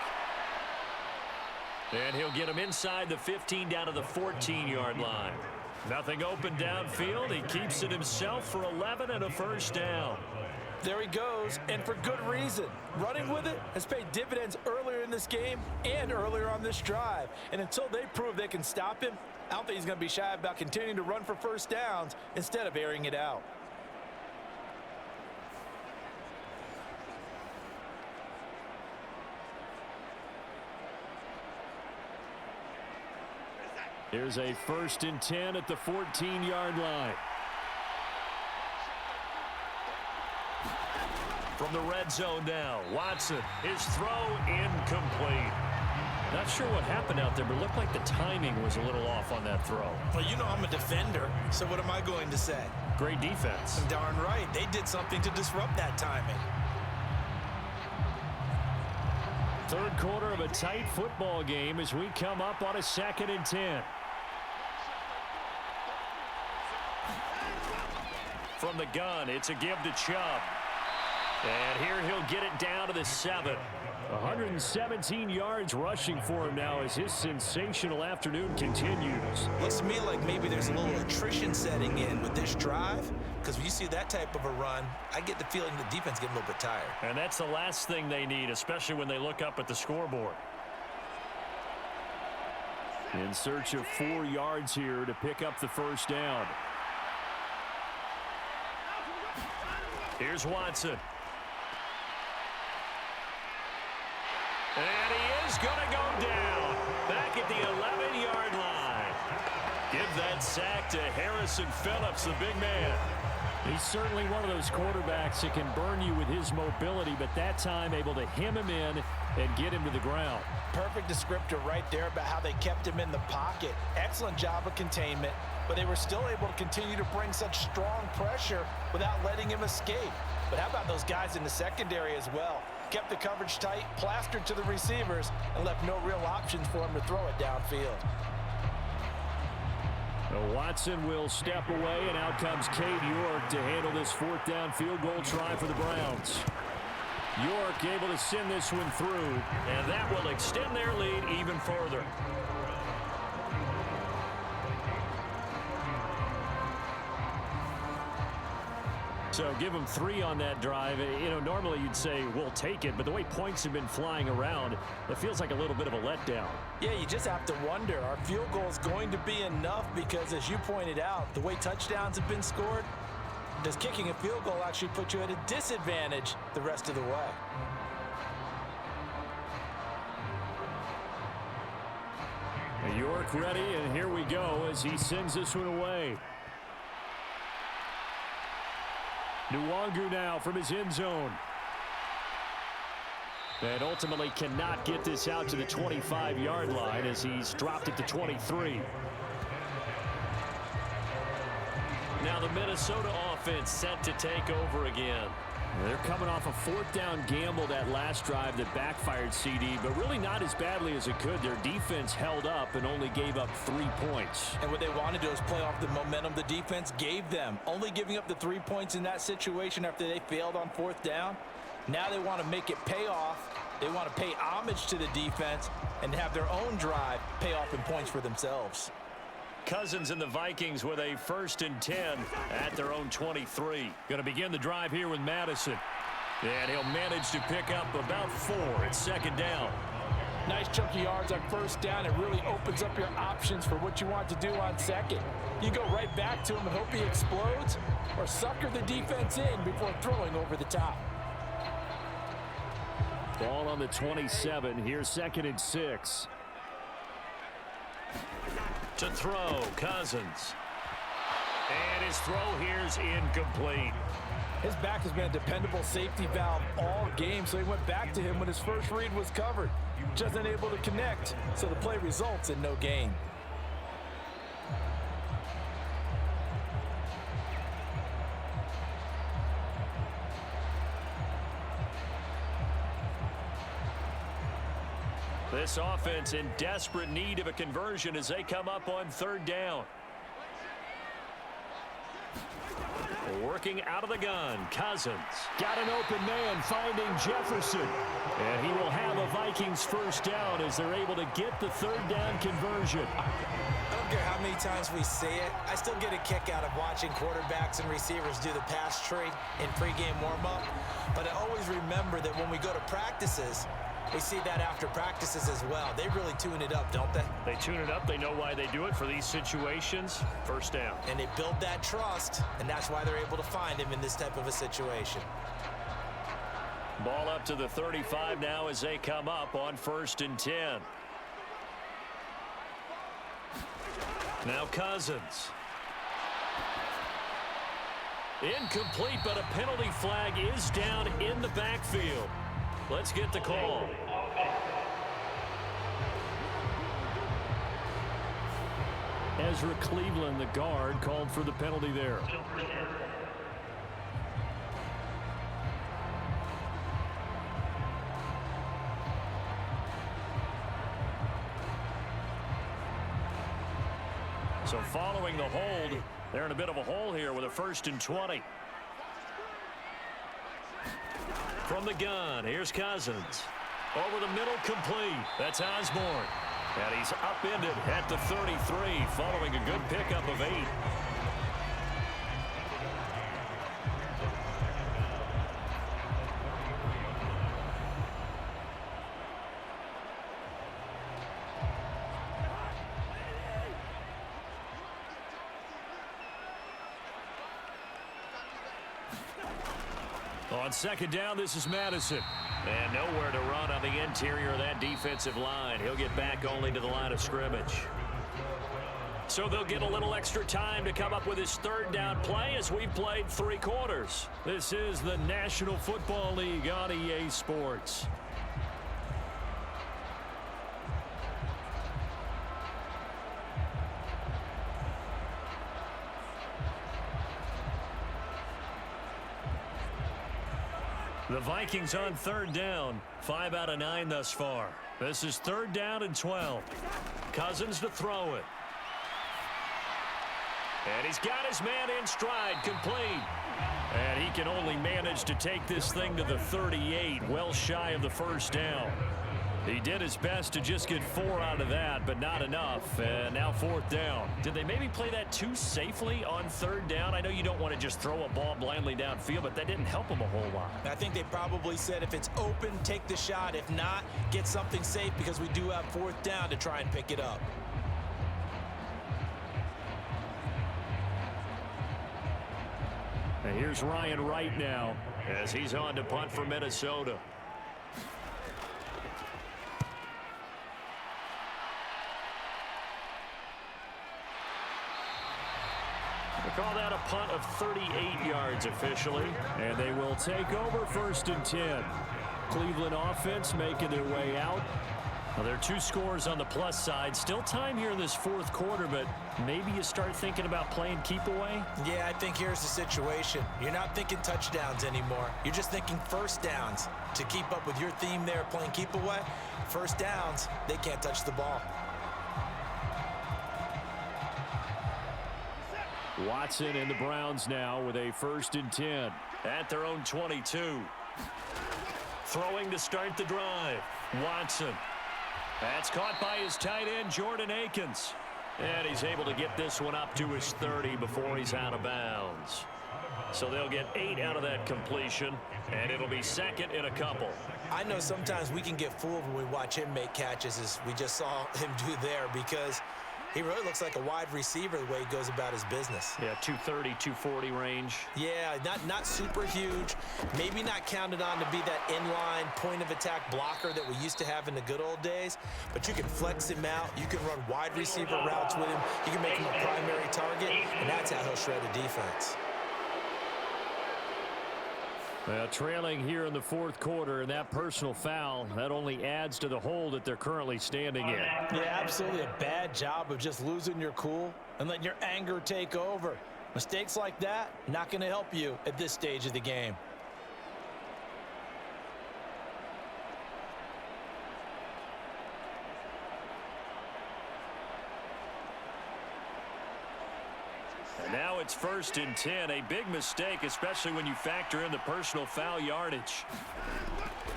And he'll get him inside the 15 down to the 14-yard line. Nothing open downfield. He keeps it himself for 11 and a 1st down. There he goes, and for good reason. Running with it has paid dividends earlier in this game and earlier on this drive. And until they prove they can stop him, I don't think he's going to be shy about continuing to run for 1st downs instead of airing it out. Here's a 1st and 10 at the 14-yard line. From the red zone now, Watson, his throw incomplete. Not sure what happened out there, but it looked like the timing was a little off on that throw. Well, you know I'm a defender, so what am I going to say? Great defense. Darn right. They did something to disrupt that timing. 3rd quarter of a tight football game as we come up on a 2nd and 10. From the gun, it's a give to Chubb. And here he'll get it down to the 7. 117 yards rushing for him now as his sensational afternoon continues. Looks to me like maybe there's a little attrition setting in with this drive, because when you see that type of a run, I get the feeling the defense getting a little bit tired. And that's the last thing they need, especially when they look up at the scoreboard. In search of 4 yards here to pick up the 1st down. Here's Watson. And he is going to go down back at the 11-yard line. Give that sack to Harrison Phillips, the big man. He's certainly one of those quarterbacks that can burn you with his mobility, but that time able to hem him in and get him to the ground. Perfect descriptor right there about how they kept him in the pocket. Excellent job of containment, but they were still able to continue to bring such strong pressure without letting him escape. But how about those guys in the secondary as well? Kept the coverage tight, plastered to the receivers, and left no real options for him to throw it downfield. Watson will step away, and out comes Cade York to handle this 4th down field goal try for the Browns. York able to send this one through, and that will extend their lead even further. So give them 3 on that drive. You know, normally you'd say we'll take it, but the way points have been flying around, it feels like a little bit of a letdown. Yeah, you just have to wonder, are field goals going to be enough? Because as you pointed out, the way touchdowns have been scored, does kicking a field goal actually put you at a disadvantage the rest of the way? York ready, and here we go as he sends this one away. Nwangu now from his end zone. And ultimately cannot get this out to the 25-yard line as he's dropped it to 23. Now the Minnesota offense set to take over again. They're coming off a fourth down gamble that last drive that backfired, CD, but really not as badly as it could. Their defense held up and only gave up 3 points. And what they want to do is play off the momentum the defense gave them. Only giving up the 3 points in that situation after they failed on fourth down. Now they want to make it pay off. They want to pay homage to the defense and have their own drive pay off in points for themselves. Cousins and the Vikings with a 1st and 10 at their own 23. Going to begin the drive here with Madison. And he'll manage to pick up about 4 at 2nd down. Nice chunky yards on first down. It really opens up your options for what you want to do on second. You go right back to him and hope he explodes, or sucker the defense in before throwing over the top. Ball on the 27. Here's 2nd and 6. To throw, Cousins. And his throw here's incomplete. His back has been a dependable safety valve all game, so he went back to him when his first read was covered. Just unable to connect, so the play results in no gain. This offense in desperate need of a conversion as they come up on 3rd down. Working out of the gun, Cousins. Got an open man finding Jefferson. And he will have a Vikings 1st down as they're able to get the 3rd down conversion. I don't care how many times we say it, I still get a kick out of watching quarterbacks and receivers do the pass tree in pregame warm-up. But I always remember that when we go to practices, we see that after practices as well. They really tune it up, don't they? They tune it up. They know why they do it for these situations. 1st down. And they build that trust, and that's why they're able to find him in this type of a situation. Ball up to the 35 now as they come up on 1st and 10. Now Cousins. Incomplete, but a penalty flag is down in the backfield. Let's get the call. Ezra Cleveland, the guard, called for the penalty there. So following the hold, they're in a bit of a hole here with a 1st and 20. From the gun, here's Cousins. Over the middle, complete. That's Osborne. And he's upended at the 33 following a good pickup of 8. On 2nd down, this is Madison. And nowhere to run on the interior of that defensive line. He'll get back only to the line of scrimmage. So they'll get a little extra time to come up with his 3rd down play as we've played 3 quarters. This is the National Football League on EA Sports. The Vikings on 3rd down, 5 out of 9 thus far. This is 3rd down and 12. Cousins to throw it. And he's got his man in stride, complete. And he can only manage to take this thing to the 38, well shy of the 1st down. He did his best to just get 4 out of that, but not enough. And now 4th down. Did they maybe play that too safely on 3rd down? I know you don't want to just throw a ball blindly downfield, but that didn't help him a whole lot. I think they probably said if it's open, take the shot. If not, get something safe because we do have 4th down to try and pick it up. And here's Ryan Wright now as he's on to punt for Minnesota. They call that a punt of 38 yards officially. And they will take over 1st and 10. Cleveland offense making their way out. Well, there are 2 scores on the plus side. Still time here in this fourth quarter, but maybe you start thinking about playing keep away? Yeah, I think here's the situation. You're not thinking touchdowns anymore. You're just thinking first downs. To keep up with your theme there, playing keep away, first downs, they can't touch the ball. Watson and the Browns now with a 1st and 10 at their own 22. Throwing to start the drive. Watson. That's caught by his tight end, Jordan Akins. And he's able to get this one up to his 30 before he's out of bounds. So they'll get 8 out of that completion, and it'll be 2nd and a couple. I know sometimes we can get fooled when we watch him make catches, as we just saw him do there, because he really looks like a wide receiver the way he goes about his business. Yeah, 230, 240 range. Yeah, not super huge. Maybe not counted on to be that inline point-of-attack blocker that we used to have in the good old days. But you can flex him out. You can run wide receiver routes with him. You can make him a primary target, and that's how he'll shred a defense. Well, trailing here in the fourth quarter, and that personal foul, that only adds to the hole that they're currently standing in. Yeah, absolutely a bad job of just losing your cool and letting your anger take over. Mistakes like that, not going to help you at this stage of the game. And now it's 1st and 10. A big mistake, especially when you factor in the personal foul yardage.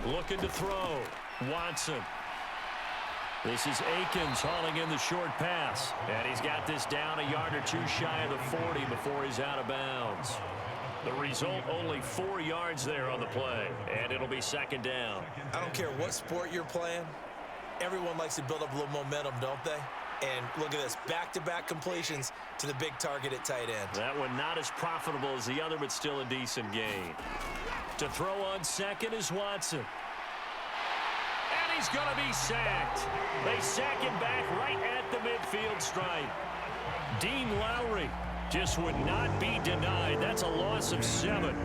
Looking to throw. Watson. This is Akins hauling in the short pass. And he's got this down a yard or 2 shy of the 40 before he's out of bounds. The result, only 4 yards there on the play. And it'll be 2nd down. I don't care what sport you're playing. Everyone likes to build up a little momentum, don't they? And look at this, back-to-back completions to the big target at tight end. That one not as profitable as the other, but still a decent gain. To throw on 2nd is Watson. And he's going to be sacked. They sack him back right at the midfield stripe. Dean Lowry just would not be denied. That's a loss of 7.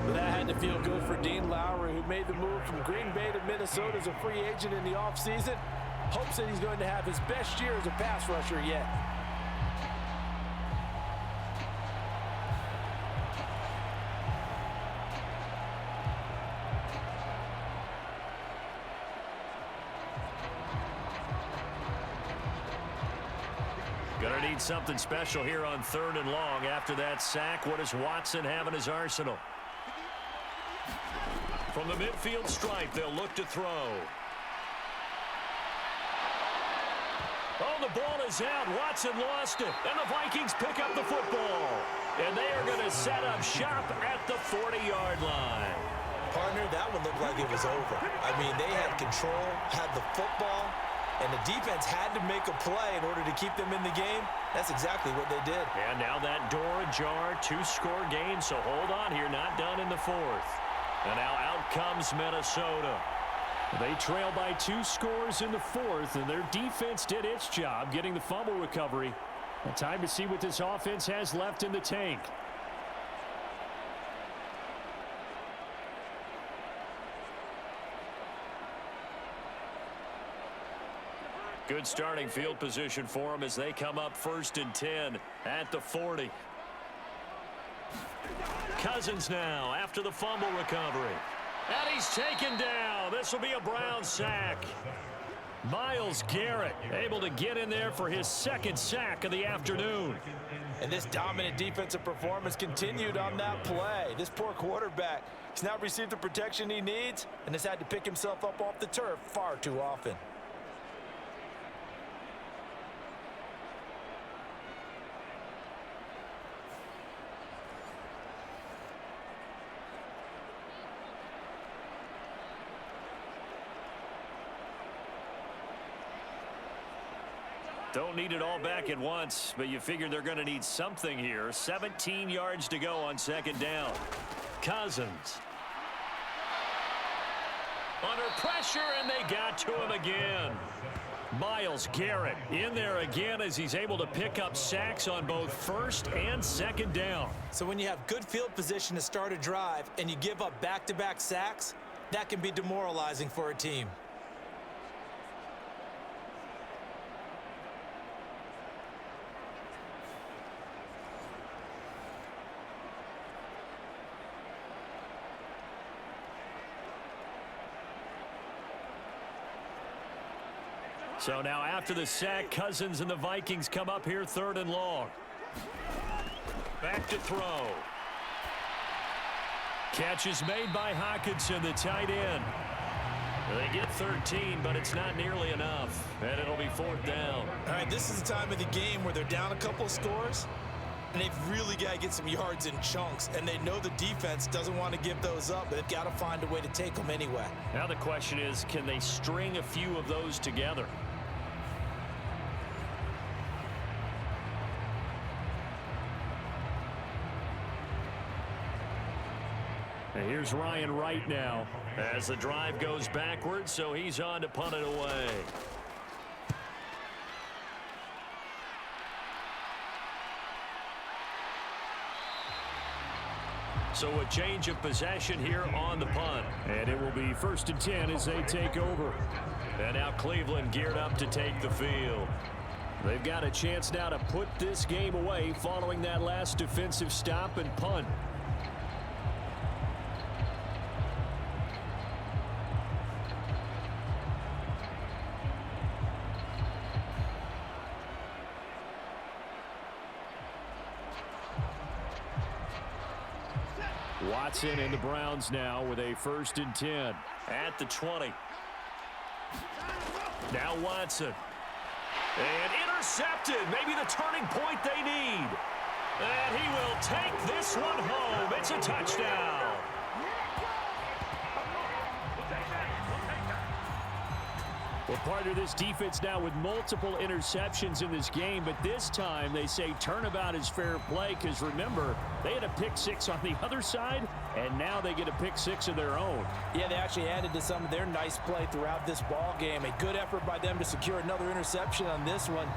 But that had to feel good for Dean Lowry, who made the move from Green Bay to Minnesota as a free agent in the offseason. Hopes that he's going to have his best year as a pass rusher yet. Gonna need something special here on 3rd and long. After that sack, what does Watson have in his arsenal? From the midfield stripe, they'll look to throw. Oh, the ball is out. Watson lost it. And the Vikings pick up the football. And they are going to set up shop at the 40-yard line. Partner, that one looked like it was over. I mean, they had control, had the football, and the defense had to make a play in order to keep them in the game. That's exactly what they did. And now that door ajar, 2-score game, so hold on here, not done in the 4th. And now out comes Minnesota. They trail by 2 scores in the 4th, and their defense did its job getting the fumble recovery. And time to see what this offense has left in the tank. Good starting field position for them as they come up 1st and 10 at the 40. Cousins now after the fumble recovery. And he's taken down. This will be a Brown sack. Myles Garrett able to get in there for his 2nd sack of the afternoon. And this dominant defensive performance continued on that play. This poor quarterback, he's not received the protection he needs and has had to pick himself up off the turf far too often. Don't need it all back at once, but you figure they're going to need something here. 17 yards to go on 2nd down. Cousins. Under pressure, and they got to him again. Myles Garrett in there again as he's able to pick up sacks on both 1st and 2nd down. So when you have good field position to start a drive and you give up back-to-back sacks, that can be demoralizing for a team. So now after the sack, Cousins and the Vikings come up here 3rd and long. Back to throw. Catch is made by Hockenson, the tight end. They get 13, but it's not nearly enough, and it'll be 4th down. All right, this is the time of the game where they're down a couple of scores, and they've really got to get some yards in chunks, and they know the defense doesn't want to give those up, but they've got to find a way to take them anyway. Now the question is, can they string a few of those together? And here's Ryan Wright now as the drive goes backwards, so he's on to punt it away. So a change of possession here on the punt. And it will be 1st and 10 as they take over. And now Cleveland geared up to take the field. They've got a chance now to put this game away following that last defensive stop and punt. Watson and the Browns now with a 1st and 10. At the 20. Now Watson. And intercepted. Maybe the turning point they need. And he will take this one home. It's a touchdown. Well, part of this defense now with multiple interceptions in this game, but this time they say turnabout is fair play because, remember, they had a pick 6 on the other side, and now they get a pick 6 of their own. Yeah, they actually added to some of their nice play throughout this ball game. A good effort by them to secure another interception on this one.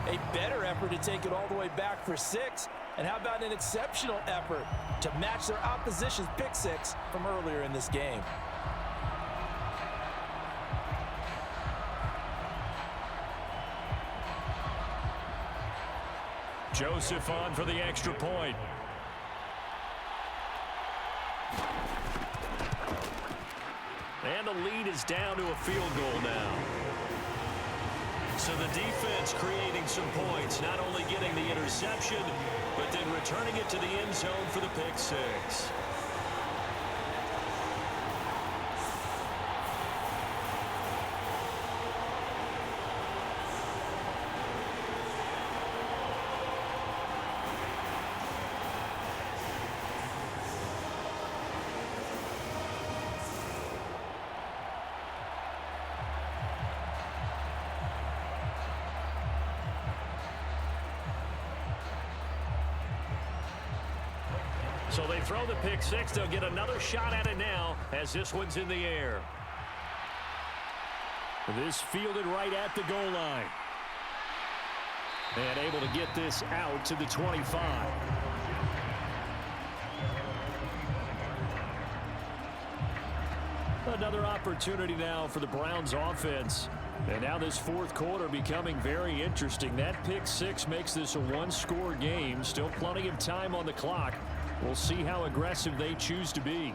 A better effort to take it all the way back for 6. And how about an exceptional effort to match their opposition's pick 6 from earlier in this game? Joseph on for the extra point. And the lead is down to a field goal now. So the defense creating some points, not only getting the interception, but then returning it to the end zone for the pick 6. So they throw the pick 6. They'll get another shot at it now as this one's in the air. This fielded right at the goal line. And able to get this out to the 25. Another opportunity now for the Browns offense. And now this 4th quarter becoming very interesting. That pick 6 makes this a 1-score game. Still plenty of time on the clock. We'll see how aggressive they choose to be.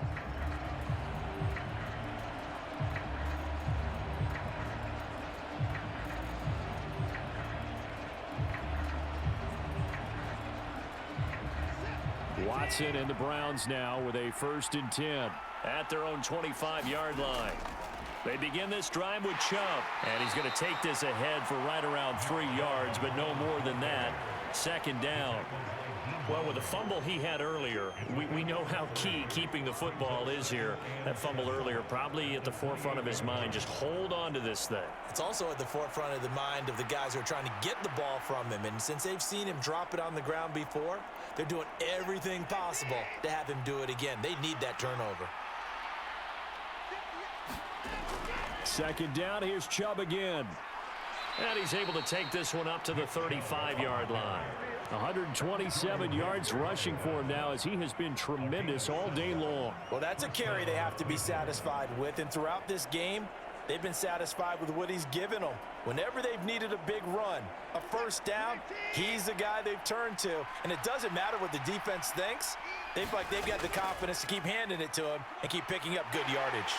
Watson and the Browns now with a 1st and 10. At their own 25-yard line. They begin this drive with Chubb. And he's going to take this ahead for right around 3 yards, but no more than that. 2nd down. Well, with the fumble he had earlier, we know how key keeping the football is here. That fumble earlier probably at the forefront of his mind. Just hold on to this thing. It's also at the forefront of the mind of the guys who are trying to get the ball from him. And since they've seen him drop it on the ground before, they're doing everything possible to have him do it again. They need that turnover. 2nd down. Here's Chubb again. And he's able to take this one up to the 35-yard line. 127 yards rushing for him now as he has been tremendous all day long. Well, that's a carry they have to be satisfied with. And throughout this game, they've been satisfied with what he's given them. Whenever they've needed a big run, a first down, he's the guy they've turned to. And it doesn't matter what the defense thinks. They've got the confidence to keep handing it to him and keep picking up good yardage.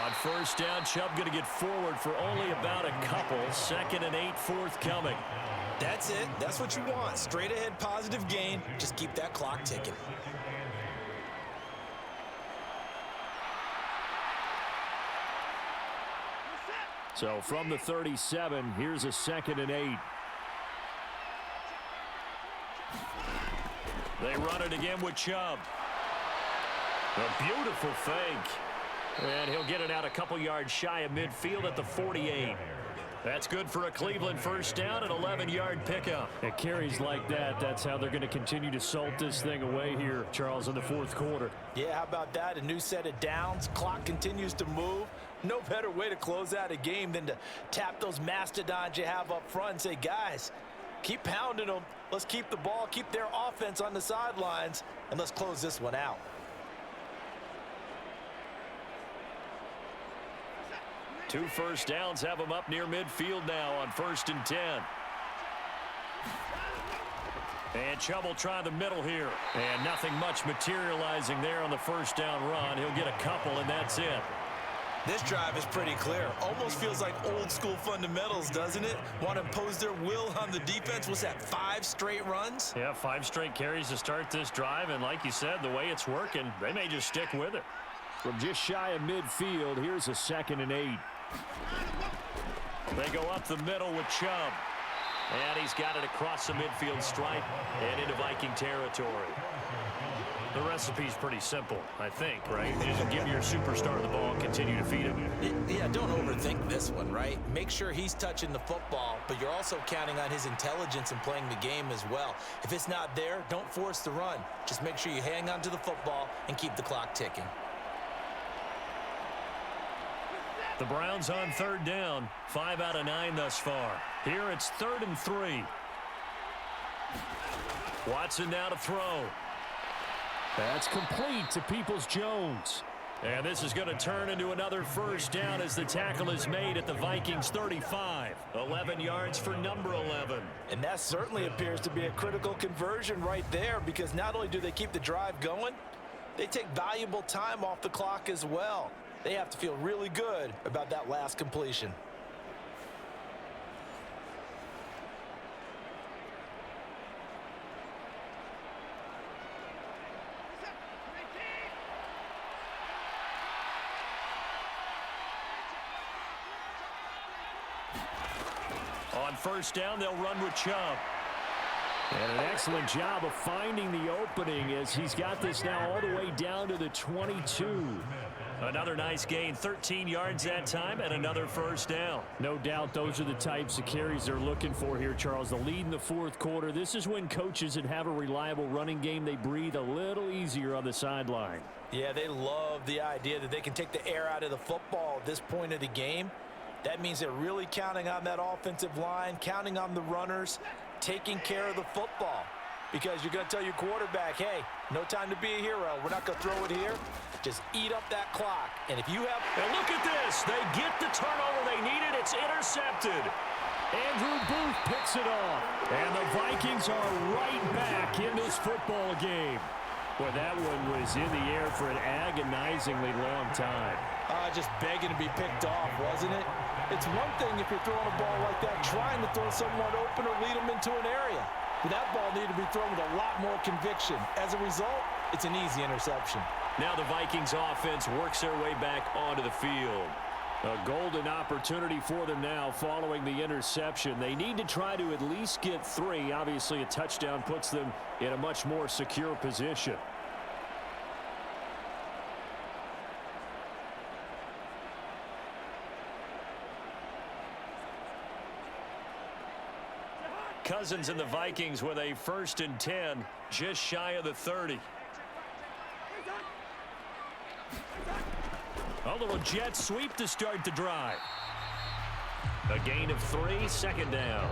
On first down, Chubb going to get forward for only about a couple. 2nd and 8 forthcoming. That's it. That's what you want. Straight ahead positive gain. Just keep that clock ticking. So from the 37, here's a 2nd and 8. They run it again with Chubb. A beautiful fake. And he'll get it out a couple yards shy of midfield at the 48. That's good for a Cleveland first down, an 11-yard pickup. It carries like that. That's how they're going to continue to salt this thing away here, Charles, in the fourth quarter. Yeah, how about that? A new set of downs. Clock continues to move. No better way to close out a game than to tap those mastodons you have up front and say, guys, keep pounding them. Let's keep the ball, keep their offense on the sidelines, and let's close this one out. Two first downs have them up near midfield now on 1st and 10. And Chubb will try the middle here. And nothing much materializing there on the first down run. He'll get a couple, and that's it. This drive is pretty clear. Almost feels like old school fundamentals, doesn't it? Want to impose their will on the defense. What's that, 5 straight runs? Yeah, 5 straight carries to start this drive. And like you said, the way it's working, they may just stick with it. From just shy of midfield, here's a 2nd and 8. They go up the middle with Chubb. And he's got it across the midfield stripe and into Viking territory. The recipe's pretty simple, I think, right? You just give your superstar the ball and continue to feed him. Yeah, don't overthink this one, right? Make sure he's touching the football, but you're also counting on his intelligence in playing the game as well. If it's not there, don't force the run. Just make sure you hang on to the football and keep the clock ticking. The Browns on 3rd down, 5 out of 9 thus far. Here it's 3rd and 3. Watson now to throw. That's complete to Peoples-Jones. And this is going to turn into another first down as the tackle is made at the Vikings 35. 11 yards for number 11. And that certainly appears to be a critical conversion right there, because not only do they keep the drive going, they take valuable time off the clock as well. They have to feel really good about that last completion. On first down, they'll run with Chubb. And an excellent job of finding the opening as he's got this now all the way down to the 22. Another nice gain, 13 yards that time, and another first down. No doubt those are the types of carries they're looking for here, Charles. The lead in the fourth quarter. This is when coaches that have a reliable running game, they breathe a little easier on the sideline. Yeah, they love the idea that they can take the air out of the football at this point of the game. That means they're really counting on that offensive line, counting on the runners, taking care of the football. Because you're going to tell your quarterback, hey, no time to be a hero. We're not going to throw it here. Just eat up that clock. And if you have... And look at this. They get the turnover they needed. It's intercepted. Andrew Booth picks it off. And the Vikings are right back in this football game. Boy, that one was in the air for an agonizingly long time. Just begging to be picked off, wasn't it? It's one thing if you're throwing a ball like that, trying to throw someone open or lead them into an area. But that ball needed to be thrown with a lot more conviction. As a result, it's an easy interception. Now the Vikings offense works their way back onto the field. A golden opportunity for them now following the interception. They need to try to at least get 3. Obviously, a touchdown puts them in a much more secure position. Cousins and the Vikings with a 1st and 10, just shy of the 30. A little jet sweep to start the drive. A gain of 3, second down.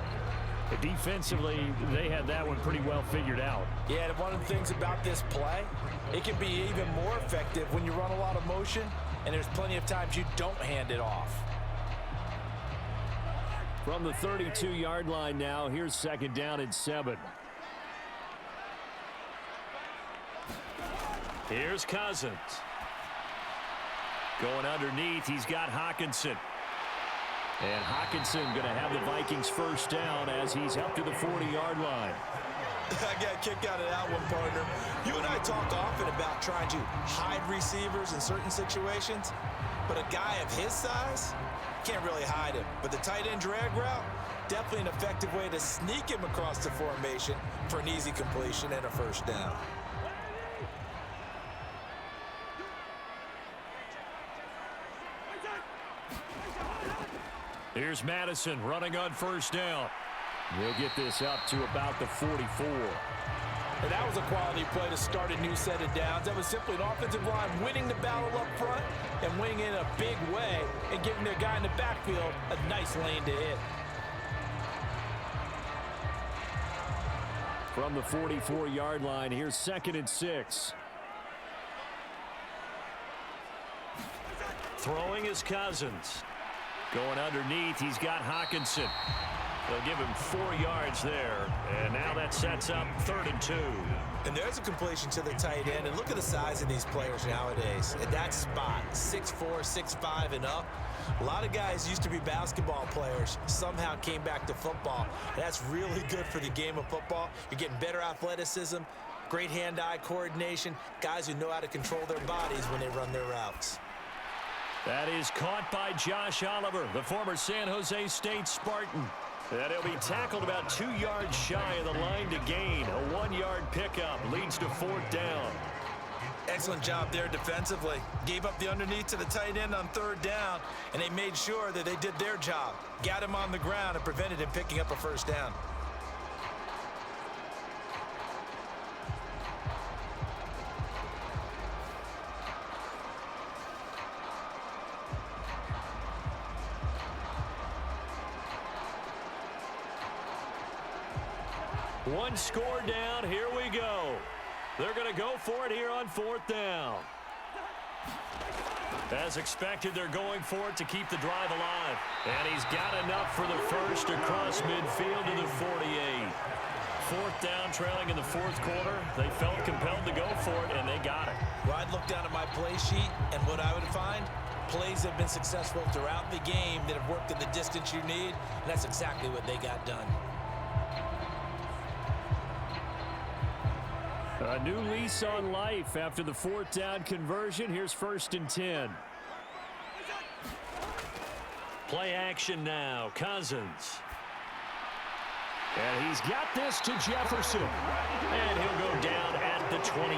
Defensively, they had that one pretty well figured out. Yeah, and one of the things about this play, it can be even more effective when you run a lot of motion, and there's plenty of times you don't hand it off. From the 32-yard line now, here's second down and 7. Here's Cousins. Going underneath, he's got Hockenson. And Hockenson going to have the Vikings first down as he's up to the 40-yard line. I got a kick out of that one, partner. You and I talk often about trying to hide receivers in certain situations, but a guy of his size can't really hide him. But the tight end drag route, definitely an effective way to sneak him across the formation for an easy completion and a first down. Here's Madison running on first down. He'll get this up to about the 44. And that was a quality play to start a new set of downs. That was simply an offensive line winning the battle up front and winning in a big way and giving their guy in the backfield a nice lane to hit. From the 44-yard line, here's second and 6. Throwing is Cousins. Going underneath, he's got Hockenson. They'll give him 4 yards there. And now that sets up 3rd and 2. And there's a completion to the tight end. And look at the size of these players nowadays. At that spot, 6'4", 6'5", and up. A lot of guys used to be basketball players, somehow came back to football. And that's really good for the game of football. You're getting better athleticism, great hand-eye coordination, guys who know how to control their bodies when they run their routes. That is caught by Josh Oliver, the former San Jose State Spartan. And he'll be tackled about 2 yards shy of the line to gain. A 1-yard pickup leads to 4th down. Excellent job there defensively. Gave up the underneath to the tight end on 3rd down, and they made sure that they did their job. Got him on the ground and prevented him picking up a first down. One score down. Here we go. They're going to go for it here on 4th down. As expected, they're going for it to keep the drive alive. And he's got enough for the first across midfield to the 48. 4th down, trailing in the 4th quarter. They felt compelled to go for it, and they got it. Well, I'd look down at my play sheet, and what I would find, plays have been successful throughout the game that have worked in the distance you need, and that's exactly what they got done. A new lease on life after the 4th down conversion. Here's 1st and 10. Play action now. Cousins. And he's got this to Jefferson. And he'll go down at the 28.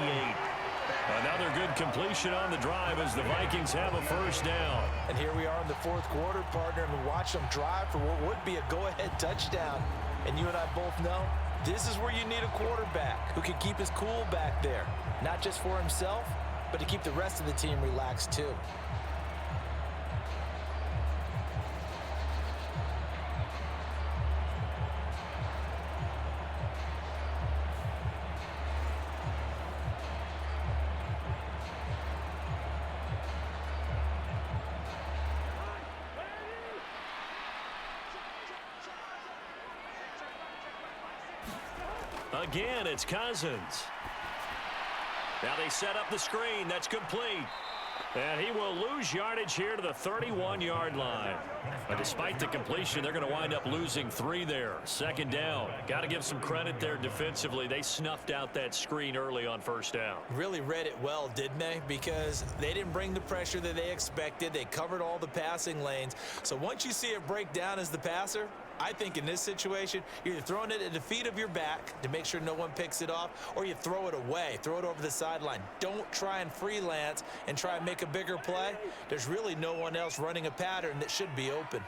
Another good completion on the drive as the Vikings have a first down. And here we are in the 4th quarter, partner, and watch them drive for what would be a go-ahead touchdown. And you and I both know this is where you need a quarterback who can keep his cool back there, not just for himself, but to keep the rest of the team relaxed too. Again, it's Cousins. Now they set up the screen. That's complete. And he will lose yardage here to the 31-yard line. But despite the completion, they're going to wind up losing 3 there. 2nd down. Got to give some credit there defensively. They snuffed out that screen early on 1st down. Really read it well, didn't they? Because they didn't bring the pressure that they expected. They covered all the passing lanes. So once you see it break down as the passer, I think in this situation, you're either throwing it at the feet of your back to make sure no one picks it off, or you throw it away, throw it over the sideline. Don't try and freelance and try and make a bigger play. There's really no one else running a pattern that should be open.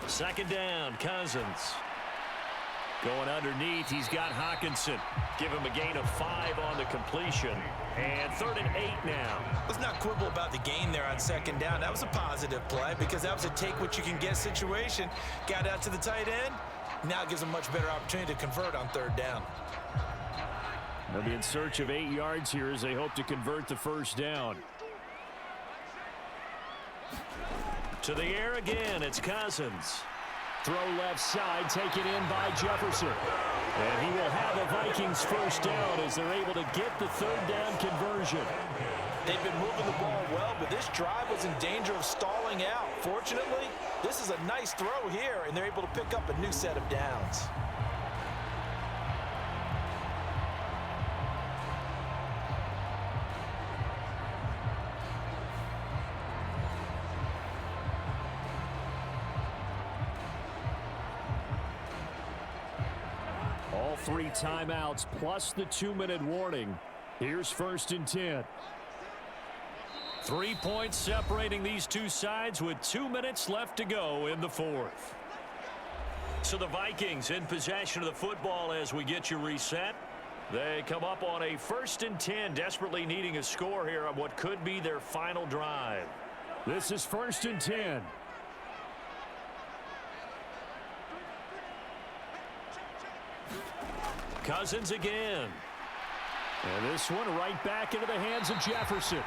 2nd down, Cousins. Going underneath, he's got Hawkinson. Give him a gain of 5 on the completion. And 3rd and 8 now. Let's not quibble about the gain there on 2nd down. That was a positive play because that was a take-what-you-can-get situation. Got out to the tight end. Now it gives them a much better opportunity to convert on 3rd down. They'll be in search of 8 yards here as they hope to convert the 1st down. To the air again, it's Cousins. Throw left side, taken in by Jefferson. And he will have a Vikings 1st down as they're able to get the 3rd down conversion. They've been moving the ball well, but this drive was in danger of stalling out. Fortunately, this is a nice throw here, and they're able to pick up a new set of downs. All 3 timeouts plus the 2-minute warning. Here's 1st and 10. 3 points separating these two sides with 2 minutes left to go in the 4th. So the Vikings in possession of the football as we get you reset. They come up on a 1st and 10, desperately needing a score here on what could be their final drive. This is 1st and 10. Cousins again. And this one right back into the hands of Jefferson.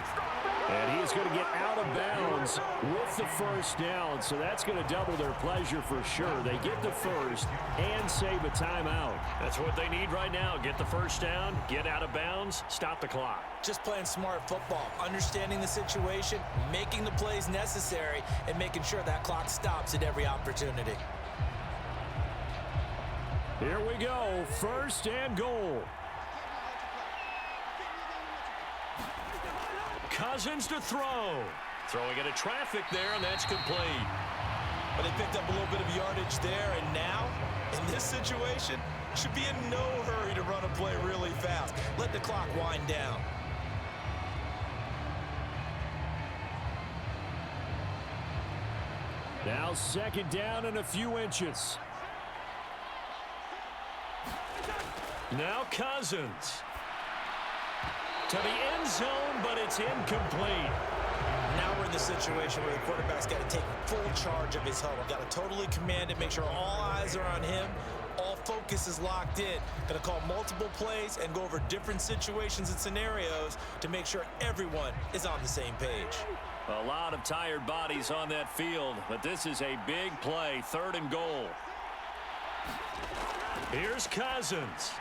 And he is going to get out of bounds with the 1st down. So that's going to double their pleasure for sure. They get the 1st and save a timeout. That's what they need right now. Get the 1st down, get out of bounds, stop the clock. Just playing smart football, understanding the situation, making the plays necessary, and making sure that clock stops at every opportunity. Here we go, 1st and goal. Cousins to throw. Throwing into traffic there, and that's complete. But they picked up a little bit of yardage there, and now, in this situation, should be in no hurry to run a play really fast. Let the clock wind down. Now 2nd down and a few inches. Now Cousins. To the end zone, but it's incomplete. Now we're in the situation where the quarterback's got to take full charge of his huddle. Got to totally command it, make sure all eyes are on him. All focus is locked in. Going to call multiple plays and go over different situations and scenarios to make sure everyone is on the same page. A lot of tired bodies on that field, but this is a big play, 3rd and goal. Here's Cousins.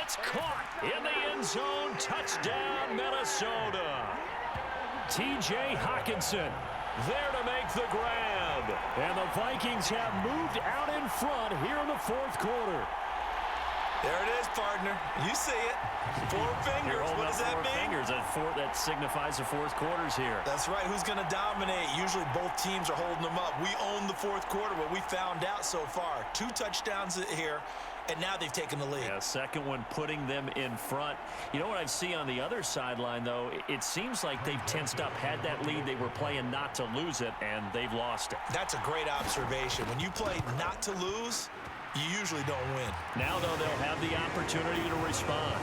It's caught in the end zone. Touchdown, Minnesota. T.J. Hawkinson there to make the grab. And the Vikings have moved out in front here in the 4th quarter. There it is, partner. You see it. 4 fingers. What does that mean? Fingers. That signifies the 4th quarter's here. That's right. Who's going to dominate? Usually both teams are holding them up. We own the 4th quarter, what we found out so far. 2 touchdowns here, and now they've taken the lead. Yeah, 2nd one putting them in front. You know what I see on the other sideline, though? It seems like they've tensed up, had that lead. They were playing not to lose it, and they've lost it. That's a great observation. When you play not to lose, you usually don't win. Now, though, they'll have the opportunity to respond.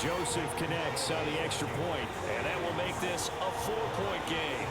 Joseph connects on the extra point, and that will make this a 4-point game.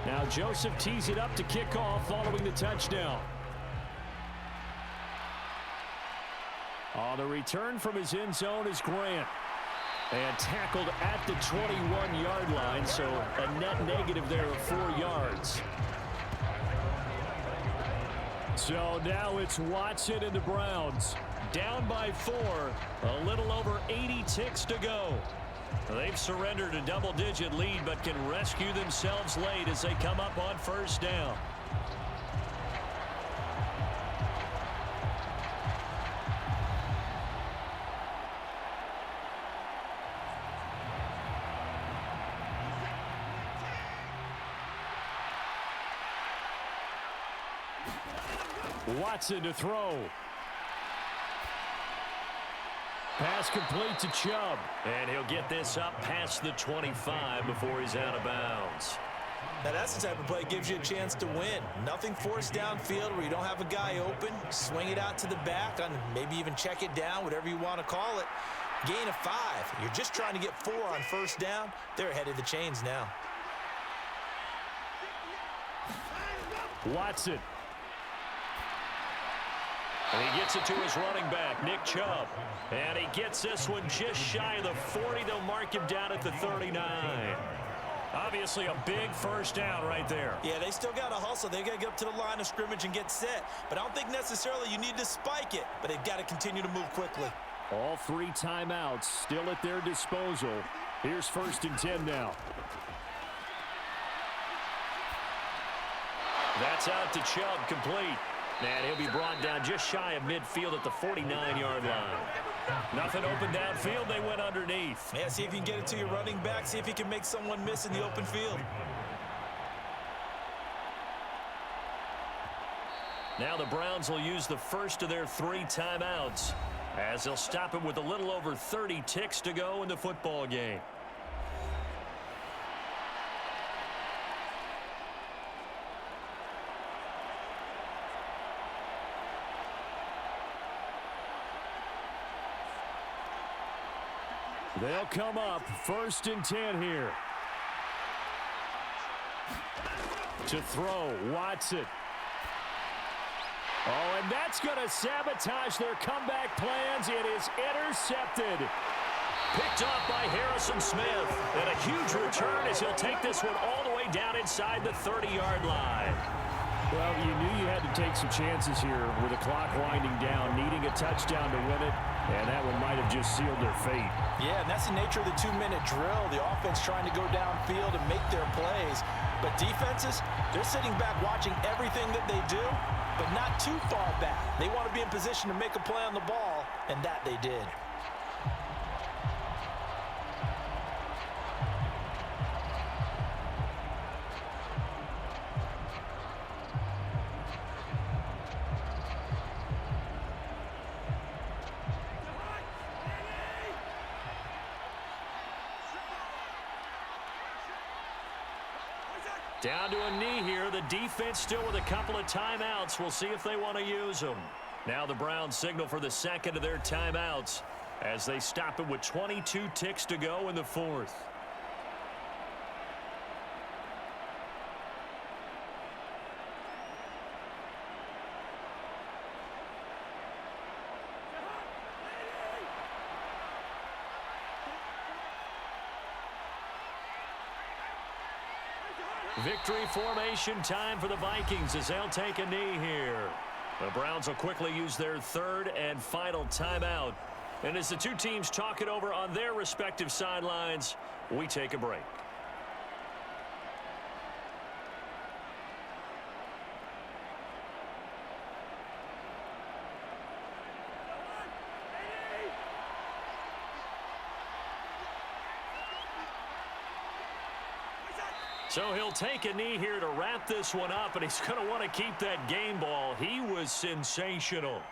Now Joseph tees it up to kick off following the touchdown. On the return from his end zone is Grant. And tackled at the 21-yard line, so a net negative there of 4 yards. So now it's Watson and the Browns. Down by 4, a little over 80 ticks to go. They've surrendered a double-digit lead but can rescue themselves late as they come up on first down. Watson to throw. Pass complete to Chubb. And he'll get this up past the 25 before he's out of bounds. Now that's the type of play that gives you a chance to win. Nothing forced downfield where you don't have a guy open. Swing it out to the back, and maybe even check it down, whatever you want to call it. Gain of 5. You're just trying to get 4 on first down. They're ahead of the chains now. Watson. And he gets it to his running back, Nick Chubb. And he gets this one just shy of the 40. They'll mark him down at the 39. Obviously a big first down right there. Yeah, they still got to hustle. They got to get up to the line of scrimmage and get set. But I don't think necessarily you need to spike it. But they've got to continue to move quickly. All 3 timeouts still at their disposal. Here's 1st and 10 now. That's out to Chubb, complete. And he'll be brought down just shy of midfield at the 49-yard line. Nothing open downfield. They went underneath. Yeah, see if you can get it to your running back. See if you can make someone miss in the open field. Now the Browns will use the first of their 3 timeouts as they'll stop it with a little over 30 ticks to go in the football game. They'll come up 1st and 10 here. To throw, Watson. Oh, and that's going to sabotage their comeback plans. It is intercepted. Picked off by Harrison Smith. And a huge return as he'll take this one all the way down inside the 30-yard line. Well, you knew you had to take some chances here with the clock winding down, needing a touchdown to win it, and that one might have just sealed their fate. Yeah, and that's the nature of the 2-minute drill. The offense trying to go downfield and make their plays. But defenses, they're sitting back watching everything that they do, but not too far back. They want to be in position to make a play on the ball, and that they did. Down to a knee here. The defense still with a couple of timeouts. We'll see if they want to use them. Now the Browns signal for the second of their timeouts as they stop it with 22 ticks to go in the 4th. Victory formation time for the Vikings as they'll take a knee here. The Browns will quickly use their 3rd and final timeout. And as the 2 teams talk it over on their respective sidelines, we take a break. So he'll take a knee here to wrap this one up, and he's going to want to keep that game ball. He was sensational.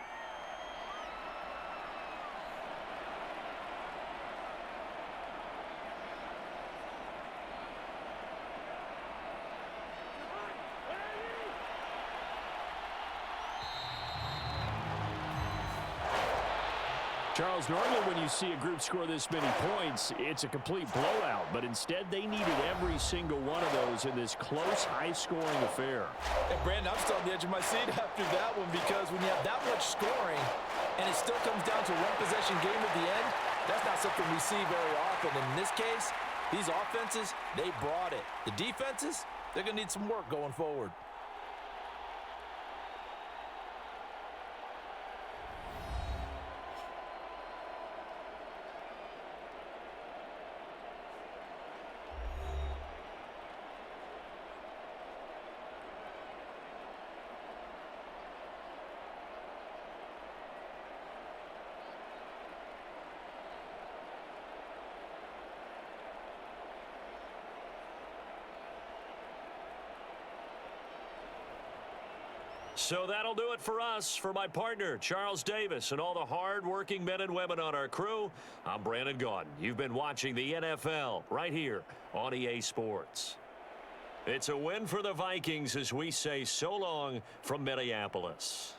Charles, normally when you see a group score this many points, it's a complete blowout. But instead, they needed every single one of those in this close, high-scoring affair. And Brandon, I'm still on the edge of my seat after that one because when you have that much scoring and it still comes down to a one-possession game at the end, that's not something we see very often. And in this case, these offenses, they brought it. The defenses, they're going to need some work going forward. So that'll do it for us. For my partner, Charles Davis, and all the hard-working men and women on our crew, I'm Brandon Gaudin. You've been watching the NFL right here on EA Sports. It's a win for the Vikings as we say so long from Minneapolis.